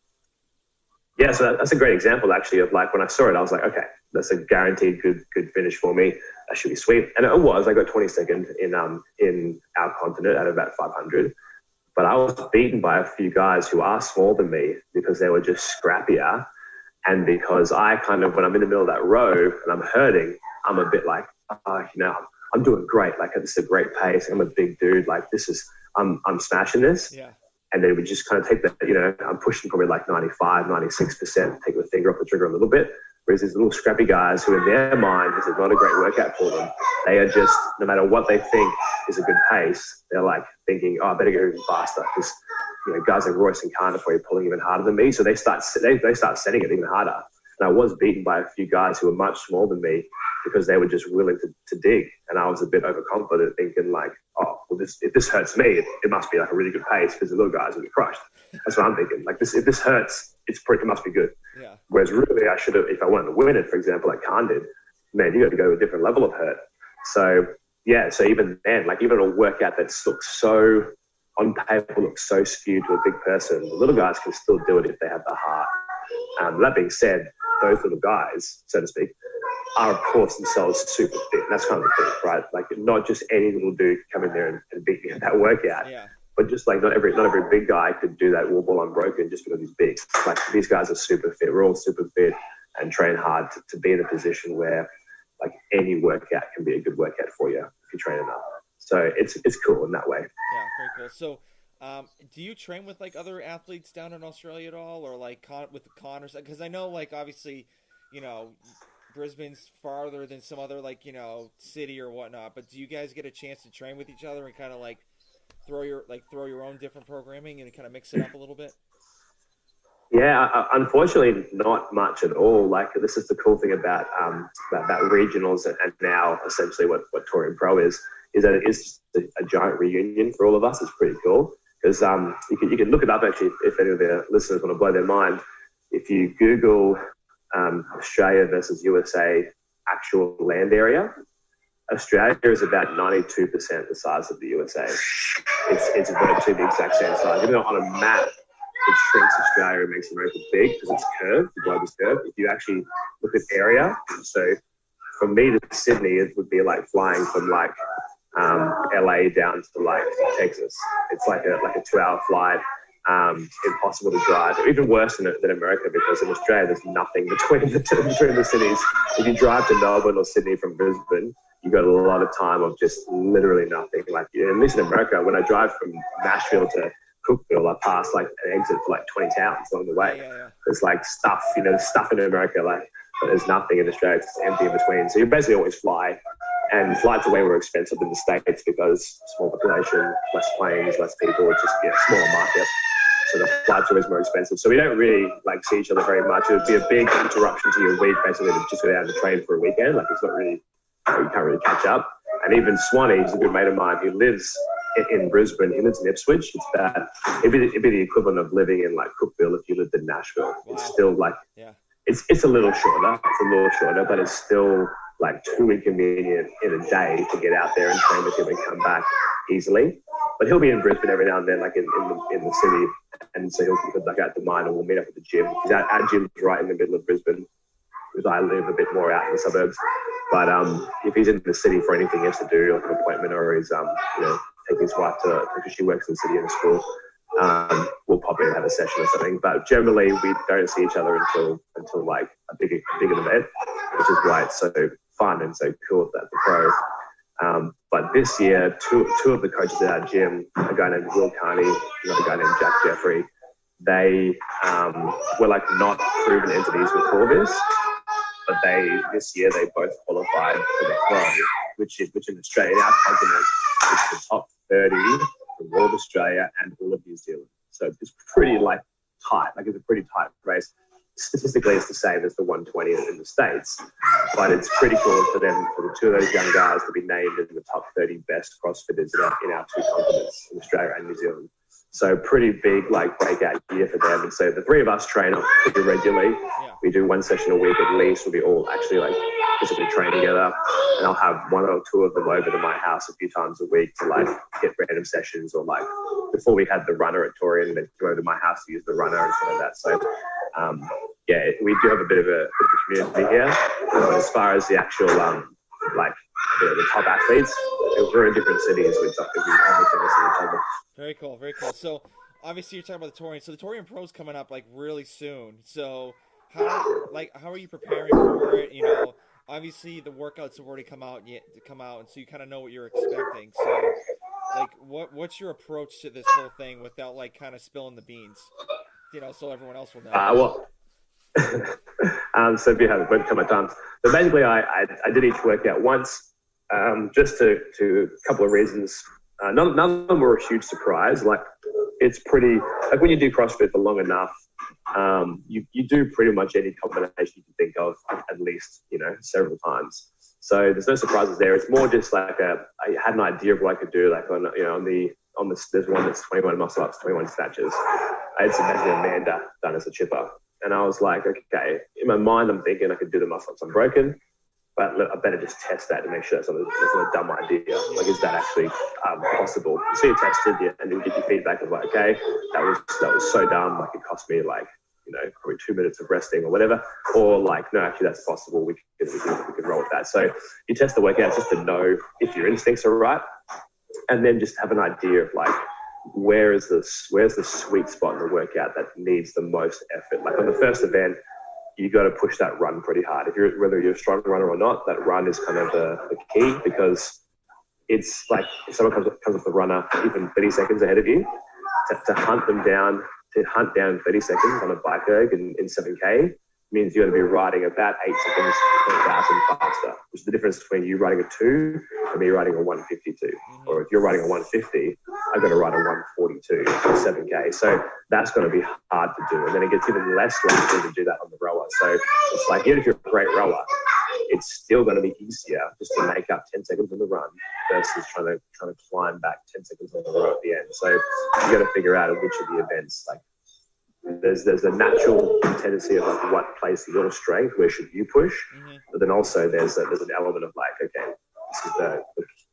Yeah, so that's a great example actually of like when I saw it, I was like, okay, that's a guaranteed good finish for me. That should be sweet, and it was. I got 22nd in our continent at about 500. But I was beaten by a few guys who are smaller than me because they were just scrappier. And because I kind of, when I'm in the middle of that row and I'm hurting, I'm a bit like, I'm doing great. Like, this is a great pace. I'm a big dude. Like, I'm smashing this. Yeah. And then we just kind of take that, I'm pushing probably like 95, 96%, take the finger off the trigger a little bit. Whereas these little scrappy guys who in their mind, this is not a great workout for them. They are just, no matter what they think is a good pace, they're like thinking, I better go even faster. Because, guys like Royce and Khan are probably pulling even harder than me. So they start setting it even harder. And I was beaten by a few guys who were much smaller than me because they were just willing to dig. And I was a bit overconfident thinking like, if this hurts me, it must be like a really good pace because the little guys will be crushed. That's what I'm thinking. Like if this hurts, it must be good. Yeah. Whereas really I should have, if I wanted to win it, for example, like Khan did, man, you got to go to a different level of hurt. So yeah, so even then, like even a workout that looks so on paper looks so skewed to a big person, the little guys can still do it if they have the heart. That being said, those little guys, so to speak, are of course themselves super fit. And that's kind of the thing, right? Like not just any little dude come in there and beat me at that workout. Yeah. But just like not every big guy could do that wall ball unbroken just because he's big. Like these guys are super fit. We're all super fit and train hard to be in a position where like any workout can be a good workout for you if you train enough. So it's cool in that way. Yeah, very cool. So do you train with like other athletes down in Australia at all, or like with Connors? Because I know like obviously, you know, Brisbane's farther than some other like, you know, city or whatnot. But do you guys get a chance to train with each other and kind of like throw your own different programming and kind of mix it up a little bit? Yeah, unfortunately, not much at all. Like this is the cool thing about regionals and now essentially what Torian Pro is that it is a giant reunion for all of us. It's pretty cool because you can look it up actually if any of the listeners want to blow their mind. If you Google Australia versus USA actual land area, Australia is about 92% the size of the USA. It's virtually the exact same size. Even though on a map it shrinks Australia and makes America big because it's curved, the globe is curved. If you actually look at area, so from me to Sydney, it would be like flying from like LA down to like Texas. It's like a 2-hour flight. Impossible to drive. Even worse than America because in Australia there's nothing between the cities. If you drive to Melbourne or Sydney from Brisbane, you got a lot of time of just literally nothing. Like at least in America, when I drive from Nashville to Cookville, I pass like an exit for like 20 towns along the way. Yeah. There's like stuff, there's stuff in America, like, but there's nothing in Australia. It's empty in between. So you basically always fly, and flights are way more expensive than the States because small population, less planes, less people. It's just smaller market. So the flights are always more expensive. So we don't really like see each other very much. It would be a big interruption to your week, basically, to just go down and train for a weekend. Like it's not really, you can't really catch up. And even Swanee, who's a good mate of mine, he lives in Brisbane. He lives in Ipswich. It's that it'd be the equivalent of living in like Cookville if you lived in Nashville. Wow. It's still like it's a little shorter. It's a little shorter, but it's still like too inconvenient in a day to get out there and train with him and come back easily. But he'll be in Brisbane every now and then, like in the city, and so he'll like out to mine, and we'll meet up at the gym. Because our gym's right in the middle of Brisbane, because I live a bit more out in the suburbs. But if he's in the city for anything he has to do, like an appointment, or he's take his wife to because she works in the city in a school, we'll pop in and have a session or something. But generally, we don't see each other until like a bigger event, which is why it's so fun and so cool at the pro. But this year, two of the coaches at our gym, a guy named Will Carney, another guy named Jack Jeffrey, they were like not proven entities before this, but this year they both qualified for the pro, which in Australia, in our continent, is the top 30 from all of Australia and all of New Zealand. So it's pretty like tight. Like it's a pretty tight race. Statistically, it's the same as the 120 in the States, but it's pretty cool for the two of those young guys to be named in the top 30 best CrossFitters in our two continents, in Australia and New Zealand. So pretty big like breakout year for them. And so the three of us train up pretty regularly. Yeah. We do one session a week at least. We'll be all actually like physically train together, and I'll have one or two of them over to my house a few times a week to like get random sessions, or like before we had the runner at Torian, they'd go over to my house to use the runner and stuff like that. So we do have a bit of a community here. But as far as the actual like the top athletes, we're in different cities. So it's Very cool, very cool. So obviously you're talking about the Torian. So the Torian Pro's coming up like really soon. So how are you preparing for it? You know, obviously the workouts have already come out, and so you kind of know what you're expecting. So like what's your approach to this whole thing without like kind of spilling the beans? You know, so everyone else will know. So if you haven't a couple of times. So basically I did each workout once, just to a couple of reasons. None of them were a huge surprise. Like it's pretty, like when you do CrossFit for long enough, you do pretty much any combination you can think of at least, several times. So there's no surprises there. It's more just like I had an idea of what I could do, like on this, there's one that's 21 muscle ups, 21 snatches. I had some Amanda done as a chipper. And I was like, okay, in my mind, I'm thinking I could do the muscle ups unbroken. but I better just test that to make sure that's not a dumb idea. Like, is that actually possible? So you tested it, and then get your feedback of like, okay, that was so dumb. Like, it cost me like, probably 2 minutes of resting or whatever. Or like, no, actually that's possible. We can roll with that. So you test the workout just to know if your instincts are right, and then just have an idea of like, where's the sweet spot in the workout that needs the most effort. Like on the first event, you got to push that run pretty hard. Whether you're a strong runner or not, that run is kind of the key, because it's like if someone comes off the runner even 30 seconds ahead of you, to hunt down 30 seconds on a bike erg in 7K means you're going to be riding about 8 seconds per 1,000 faster, which is the difference between you riding a 2 and me riding a 152. Mm-hmm. Or if you're riding a 150, I've got to ride a 142 for 7K. So that's going to be hard to do. And then it gets even less likely to do that on the rower. So it's like, even if you're a great rower, it's still going to be easier just to make up 10 seconds on the run versus trying to climb back 10 seconds on the row at the end. So you got to figure out which of the events, like, there's a natural tendency of like what plays to your strength, where should you push, but then also there's an element of like, okay, this is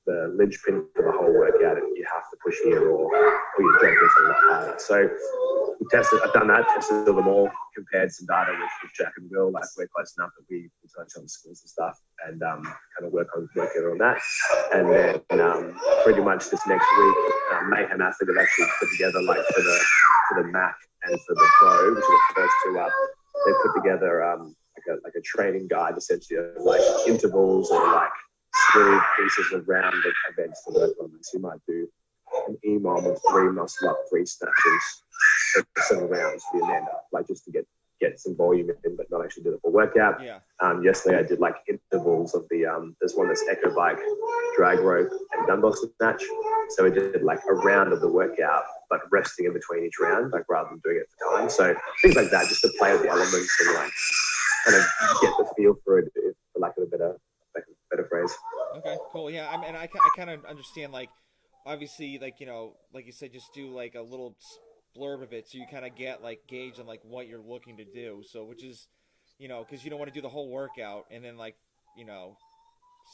the linchpin for the whole workout, and you have to push here, or your strength is a lot harder. So I've done that, tested them all, compared some data with Jack and Will. Like, we're close enough that we touch on schools and stuff, and kind of work on that. And then pretty much this next week, Mayhem Athlete have actually put together, like, for the Mac and for the Pro, which are the first two up, they put together like a training guide, essentially, of like intervals or like smooth pieces around the events to work on. So you might do an EMOM with 3 muscle up, 3 snatches, 7 rounds for the Amanda, like just to get some volume in, but not actually do the full workout. Yeah. Yesterday I did like intervals of the there's one that's echo bike, drag rope, and dumbbell snatch. So we did like a round of the workout, but resting in between each round, like rather than doing it for time. So things like that, just to play with the elements and like kind of get the feel for it, for lack of a better phrase. Okay, cool. Yeah, I mean, I kind of understand, like, obviously, like, like you said, just do like a little blurb of it, so you kind of get like gauge on like what you're looking to do. So, which is, because you don't want to do the whole workout and then like,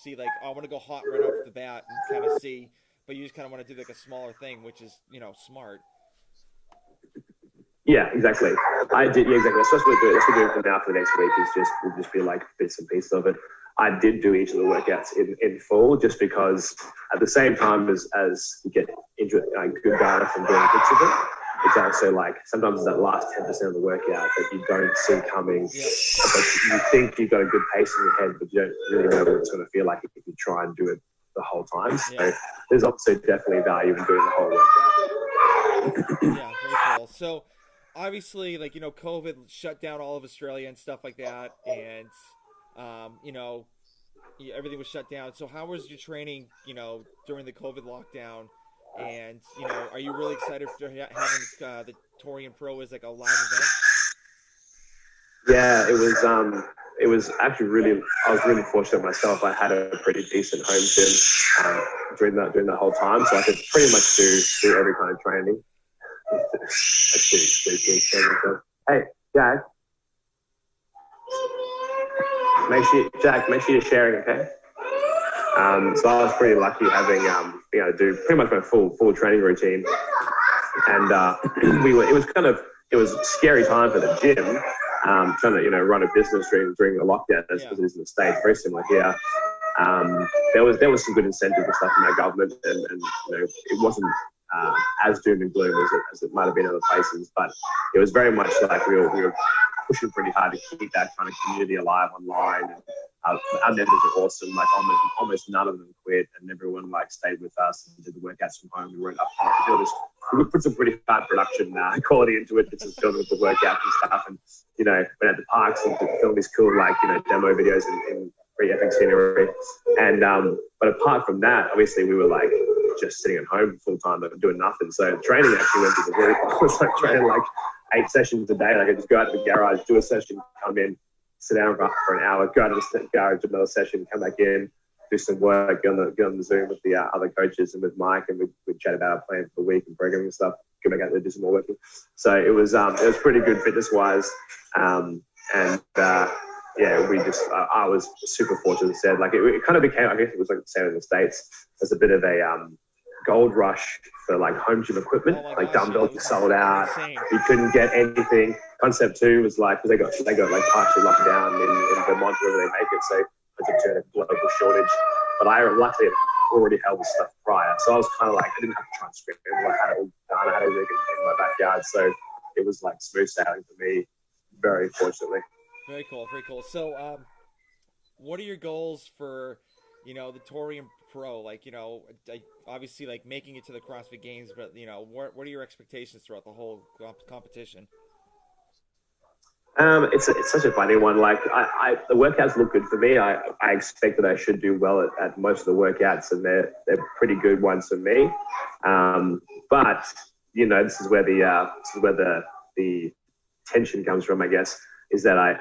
see like, oh, I want to go hot right off the bat and kind of see, but you just kind of want to do like a smaller thing, which is, smart. Yeah, exactly. I did. Yeah, exactly. That's what we're doing from now for the next week. Will just be like bits and pieces of it. I did do each of the workouts in full, just because at the same time as you get good data from doing bits of it, it's also like sometimes it's that last 10% of the workout that you don't see coming. Yeah. But you think you've got a good pace in your head, but you don't really know what it's going to feel like if you try and do it the whole time. So there's also definitely value in doing the whole workout. Yeah, very cool. So obviously, like, COVID shut down all of Australia and stuff like that, and everything was shut down. So how was your training, during the COVID lockdown? And, are you really excited for having the Torian Pro as like a live event? Yeah, it was actually I was really fortunate myself. I had a pretty decent home gym during that whole time, so I could pretty much do every kind of training. Hey, Jack. Make sure you're sharing, okay? So I was pretty lucky having, do pretty much my full training routine. And it was a scary time for the gym, trying to, run a business during the lockdown, as it is in the States, very similar here. There was some good incentives and stuff from our government, and it wasn't as doom and gloom as it might have been other places, but it was very much like we were pushing pretty hard to keep that kind of community alive online. And our members are awesome. Like almost none of them quit, and everyone like stayed with us and did the workouts from home. We weren't up to do this. We put some pretty hard production quality into it, did some filming of the workouts and stuff, and went out to parks and filmed these cool demo videos in pretty epic scenery. And but apart from that, obviously we were like just sitting at home full time, like doing nothing. So training actually went to the roof. I was like training like 8 sessions a day. Like I just go out to the garage, do a session, come in, sit down for an hour, go out to the garage, do another session, come back in, do some work, get on the Zoom with the other coaches and with Mike, and we'd chat about our plan for the week and programming and stuff. Go back out there, do some more working. So it was pretty good fitness wise, and yeah, we just, I was super fortunate. Said like it kind of became, I guess it was like the same in the States, as a bit of a gold rush for like home gym equipment. Oh my Like gosh, dumbbells were sold out. insane. You couldn't get anything. Concept 2 was like, because they got like partially locked down in Vermont, wherever they make it. So it's a turn of global shortage. But I luckily already held the stuff prior. So I was kind of like, I didn't have to try and script it. I had it all done. I had a rig in my backyard. So it was like smooth sailing for me, very fortunately. Very cool, very cool. So, what are your goals for, the Torian Pro? Like, obviously, like making it to the CrossFit Games, but what are your expectations throughout the whole competition? It's such a funny one. Like, the workouts look good for me. I expect that I should do well at most of the workouts, and they're pretty good ones for me. But this is where the tension comes from, I guess, is that I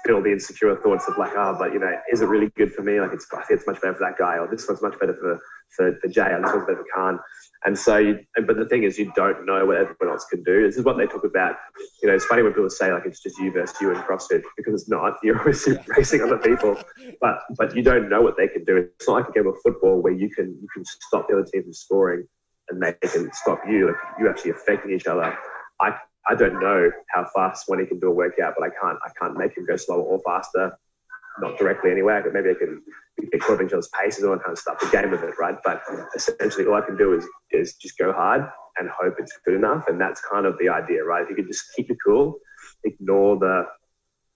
feel the insecure thoughts of like, but is it really good for me? Like, I think it's much better for that guy, or this one's much better for Jay, or this one's better for Khan. And so, but the thing is, you don't know what everyone else can do. This is what they talk about. It's funny when people say like it's just you versus you in CrossFit, because it's not. You're always racing other people, but you don't know what they can do. It's not like a game of football where you can stop the other team from scoring, and they can stop you. Like, you're actually affecting each other. I don't know how fast Swanee can do a workout, but I can't make him go slower or faster. Not directly anyway. Maybe I can get caught in each other's paces and all that kind of stuff. The game of it, right? But essentially, all I can do is just go hard and hope it's good enough. And that's kind of the idea, right? If you could just keep it cool, ignore the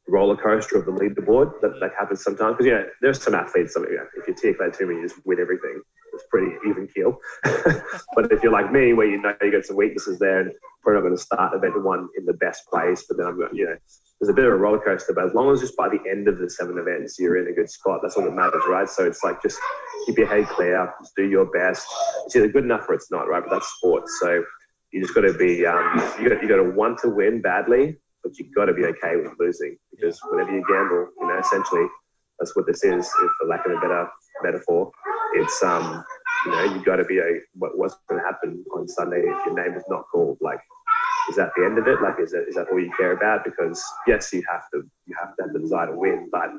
roller coaster of the leaderboard that happens sometimes. Because there's some athletes. If you're tier clad 2, you just win everything. It's pretty even keel. But if you're like me, where you got some weaknesses there, and probably not going to start event 1 in the best place, but then I'm going, there's a bit of a roller coaster. But as long as just by the end of the 7 events, you're in a good spot, that's all that matters, right? So it's like, just keep your head clear, just do your best. It's either good enough or it's not, right? But that's sports. So you just got to be, you got to want to win badly, but you got to be okay with losing, because whenever you gamble, essentially that's what this is, for lack of a better metaphor. It's you got to be what's going to happen on Sunday if your name is not called. Like, is that the end of it? Like, is that all you care about? Because yes, you have to have the desire to win, but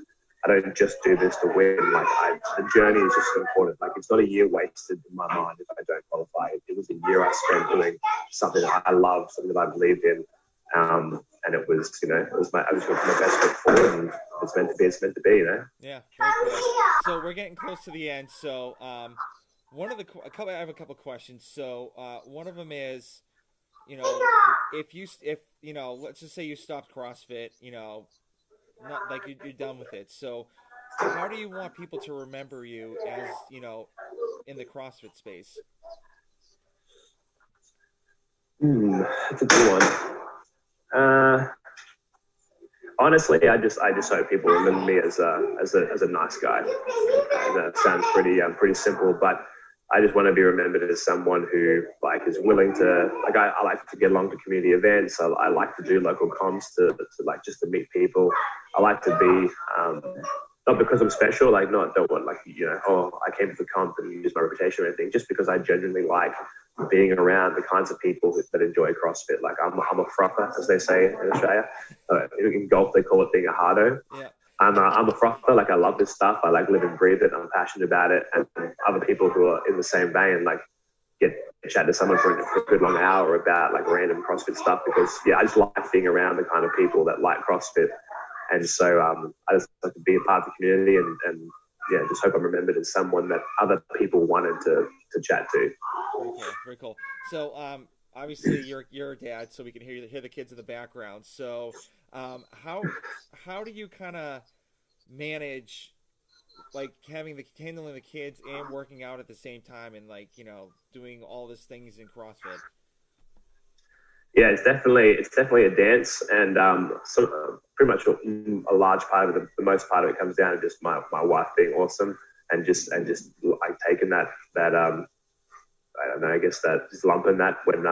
I don't just do this to win. Like, the journey is just so important. Like, it's not a year wasted in my mind if I don't qualify. It was a year I spent doing something that I love, something that I believed in. And it was, I was going to my best foot forward, and it's meant to be, Yeah, very cool. So we're getting close to the end. So, I have a couple questions. So, one of them is, if let's just say you stopped CrossFit, not like you're done with it. So, how do you want people to remember you as, in the CrossFit space? That's a good one. Honestly, I just hope people remember me as a nice guy. That sounds pretty simple, but I just want to be remembered as someone who is willing to I like to get along to community events. I like to do local comms to just to meet people. I like to be not because I'm special, don't want I came to the comp and use my reputation or anything, just because I genuinely like being around the kinds of people that enjoy CrossFit. Like, I'm a frother, as they say in Australia. In golf, they call it being a hardo. Yeah. I'm a frother. Like, I love this stuff. I live and breathe it. I'm passionate about it. And other people who are in the same vein, get chat to someone for a good long hour about random CrossFit stuff, because I just like being around the kind of people that like CrossFit. And so I just like to be a part of the community, and just hope I'm remembered as someone that other people wanted to chat to. Very cool. So obviously you're a dad, so we can hear the kids in the background. So how do you kind of manage handling the kids and working out at the same time, and doing all these things in CrossFit? Yeah, it's definitely a dance, and pretty much a large part of it, the most part of it comes down to just my wife being awesome, and just taking that I don't know, I guess that just lumping that when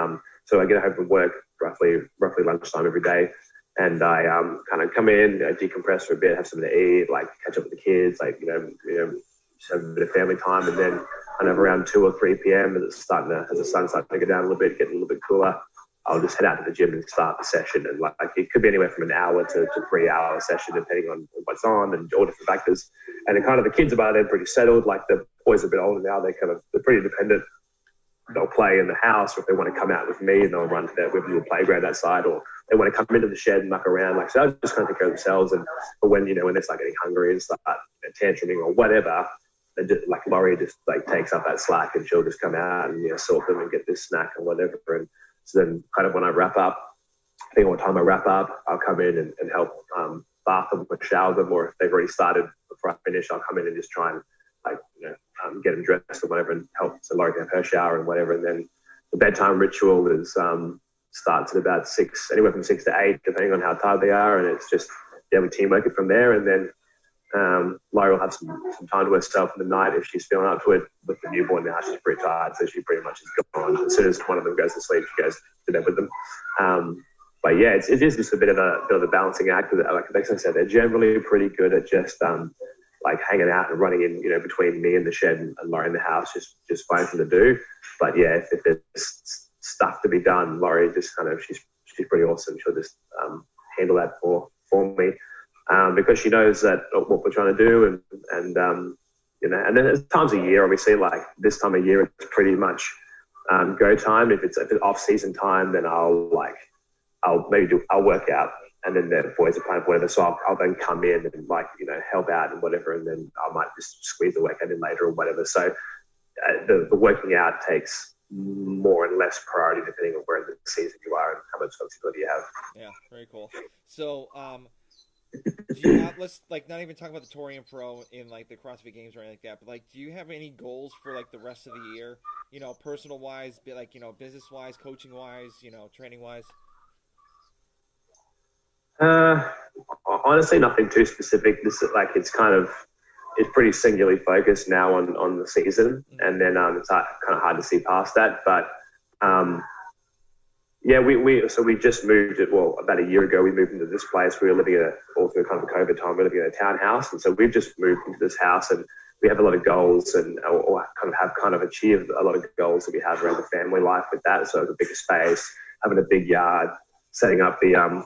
so I get home from work roughly lunchtime every day, and I kind of come in, decompress for a bit, have something to eat, catch up with the kids, just have a bit of family time, and then kind of around 2 or 3 p.m. as the sun's starting to go down a little bit, getting a little bit cooler, I'll just head out to the gym and start the session. And like it could be anywhere from an hour to 3 hour session, depending on what's on and all different factors. And then kind of the kids are by then pretty settled. Like the boys are a bit older now. They're pretty independent. They'll play in the house, or if they want to come out with me, and they'll run to their little playground outside, or they want to come into the shed and muck around. Like, so they'll just kind of take care of themselves. But when they start getting hungry and start tantruming or whatever, they just, like Laurie just like takes up that slack, and she'll just come out and sort them and get this snack and whatever. And so then kind of when I wrap up, depending on what time I wrap up, I'll come in and help bath them or shower them, or if they've already started before I finish, I'll come in and just try and get them dressed or whatever and help so Laurie can have her shower and whatever. And then the bedtime ritual is starts at about 6, anywhere from 6 to 8, depending on how tired they are. And it's just, we teamwork it from there. And then Laurie will have some time to herself in the night if she's feeling up to it. With the newborn now, she's pretty tired, so she pretty much is gone. As soon as one of them goes to sleep, she goes to bed with them. But yeah, it is just a bit of a balancing act. Like I said, they're generally pretty good at just like hanging out and running in, between me and the shed and Laurie in the house, just finding to do. But yeah, if there's stuff to be done, Laurie just she's pretty awesome. She'll just handle that for me, because she knows that what we're trying to do, and and then there's times a year, obviously, like this time of year, it's pretty much go time. If it's off season time, then I'll work out. And then the boys are playing whatever, so I'll then come in and help out and whatever, and then I might just squeeze the workout in later or whatever. So the working out takes more and less priority depending on where in the season you are and how much flexibility you have. Yeah, very cool. So do you have, let's not even talk about the Torian Pro in the CrossFit Games or anything like that, but do you have any goals for the rest of the year? Personal wise, business wise, coaching wise, training wise. Honestly, nothing too specific. It's pretty singularly focused now on the season, and then it's kind of hard to see past that. But we just moved it. Well, about a year ago, we moved into this place. We were living all through kind of COVID time. We were living in a townhouse, and so we've just moved into this house, and we have a lot of goals, and or have achieved a lot of goals that we have around the family life with that. So the bigger space, having a big yard, setting up the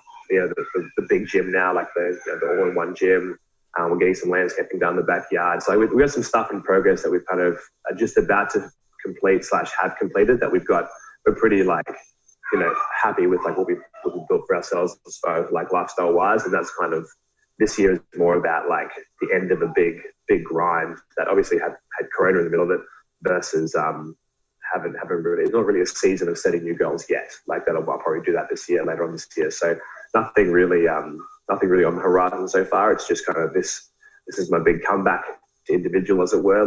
big gym now, the all-in-one gym. We're getting some landscaping done in the backyard. So we've got some stuff in progress that we've are just about to complete / have completed that we're pretty happy with what we've built for ourselves as far as lifestyle wise. And that's this year is more about the end of a big grind that obviously had Corona in the middle of it versus haven't really, it's not really a season of setting new goals yet. I'll probably do that later on this year. So nothing really on the horizon so far. It's just this is my big comeback to individual, as it were.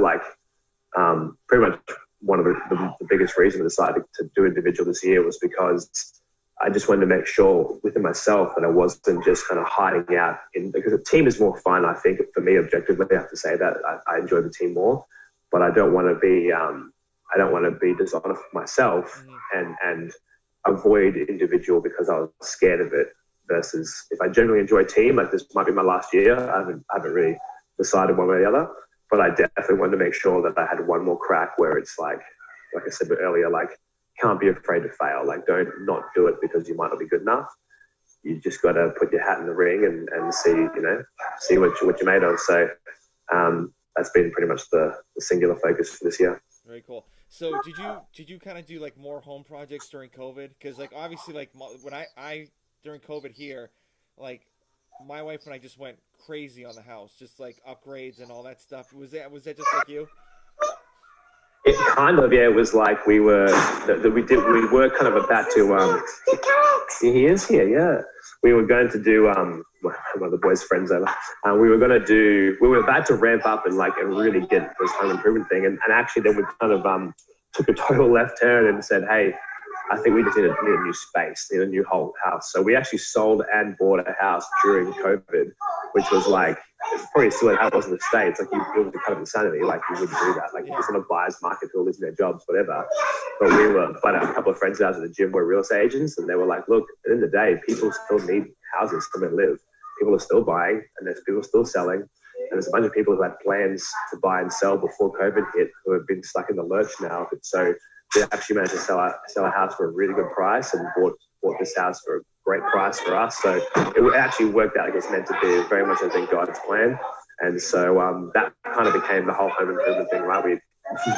Pretty much one of the biggest reasons I decided to do individual this year was because I just wanted to make sure within myself that I wasn't just hiding out because the team is more fun. I think for me, objectively, I have to say that I enjoy the team more, but I don't want to be dishonest with myself and avoid individual because I was scared of it. Versus if I generally enjoy team, this might be my last year. I haven't really decided one way or the other, but I definitely wanted to make sure that I had one more crack where it's like I said earlier, can't be afraid to fail. Don't not do it because you might not be good enough. You just got to put your hat in the ring and see what you're made of. So that's been pretty much the singular focus for this year. Very cool. So did you kind of do more home projects during COVID? Because obviously when I during COVID here, my wife and I just went crazy on the house, just upgrades and all that stuff. Was that just like you? It it was we were about to he is here, yeah. We were going to do one of the boys' friends over. We were about to ramp up and really get this home improvement thing, and actually then we took a total left turn and said, hey, I think we just need a new space, need a new whole house. So we actually sold and bought a house during COVID, which was probably still how it was in the States. It was kind of insanity. You wouldn't do that. It's not a buyer's market, people losing their jobs, whatever. But a couple of friends of ours at the gym were real estate agents, and they were look, at the end of the day, people still need houses to live. People are still buying, and there's people still selling. And there's a bunch of people who had plans to buy and sell before COVID hit who have been stuck in the lurch now. So we actually managed to sell a house for a really good price and bought this house for a great price for us. So it actually worked out like it's meant to be, very much I think God's plan. And so that kind of became the whole home improvement thing, right? We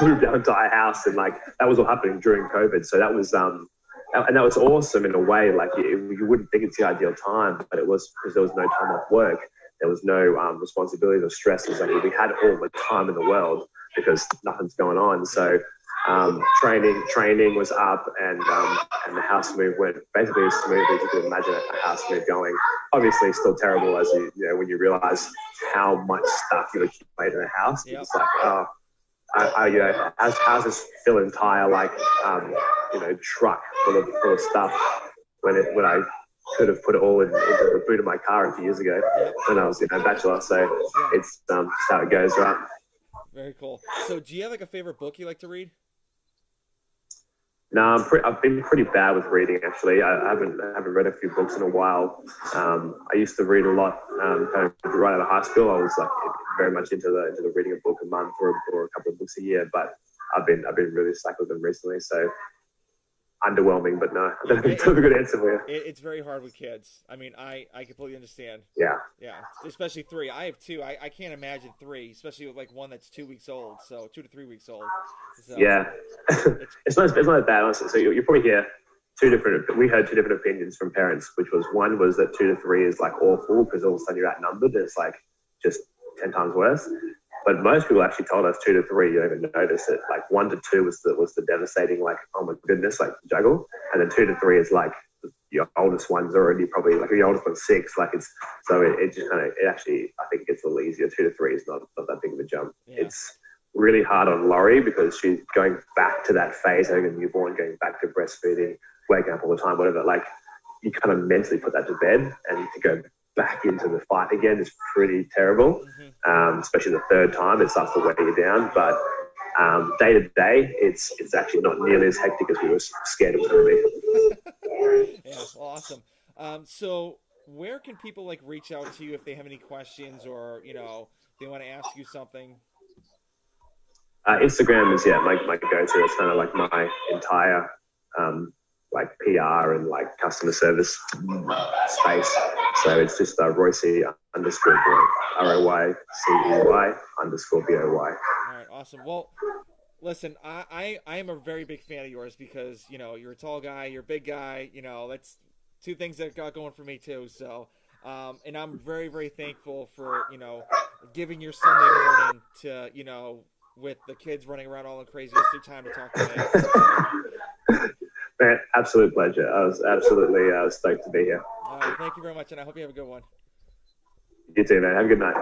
moved our entire house, and like that was all happening during COVID. So that was and that was awesome in a way. Like you wouldn't think it's the ideal time, but it was, because there was no time off work. There was no responsibilities or stresses. Like we had all the time in the world because nothing's going on. So training was up, and the house move went basically as smoothly as you could imagine a house move going. Obviously, still terrible as you know when you realize how much stuff you accumulate in a house. Yep. It's like, you know, houses fill an entire truck full of stuff when I could have put it all into the boot of my car a few years ago when I was a bachelor. So it's how it goes, right? Very cool. So do you have like a favorite book you like to read? No, I've been pretty bad with reading, actually. I haven't read a few books in a while. I used to read a lot kind of right out of high school. I was like very much into the reading a book a month or a couple of books a year, but I've been really stuck with them recently. So underwhelming, but no, I don't have a good answer for you. It's very hard with kids. I mean, I completely understand. Yeah, especially 3. I have 2. I can't imagine 3, especially with like one that's 2 weeks old, so 2 to 3 weeks old. So yeah, it's not that bad, honestly. So you probably hear we heard 2 different opinions from parents, which was, one was that 2 to 3 is like awful because all of a sudden you're outnumbered. It's like just 10 times worse. But most people actually told us 2 to 3, you don't even notice it. Like 1 to 2 was the devastating, like, oh my goodness, like juggle. And then 2 to 3 is like your oldest one's already probably, like your oldest one's 6. Like it just kind of, it actually, I think it gets a little easier. 2 to 3 is not that big of a jump. Yeah. It's really hard on Laurie because she's going back to that phase, having a newborn, going back to breastfeeding, waking up all the time, whatever. Like you kind of mentally put that to bed, and to go back into the fight again is pretty terrible. Especially the third time, it starts to weigh you down. But day to day, it's actually not nearly as hectic as we were scared it was going to be. Yeah, awesome. So where can people like reach out to you if they have any questions, or they want to ask you something? Instagram is my go-to. It's kind of like my entire like PR and like customer service space. So it's just Royce _boy, ROYCEY _BOY. All right, awesome. Well, listen, I am a very big fan of yours because you're a tall guy, you're a big guy. That's 2 things that got going for me too. So, and I'm very, very thankful for giving your Sunday morning to with the kids running around all crazy. It's your time to talk to me. Man, absolute pleasure. I was absolutely stoked to be here. Thank you very much, and I hope you have a good one. You too, man. Have a good night.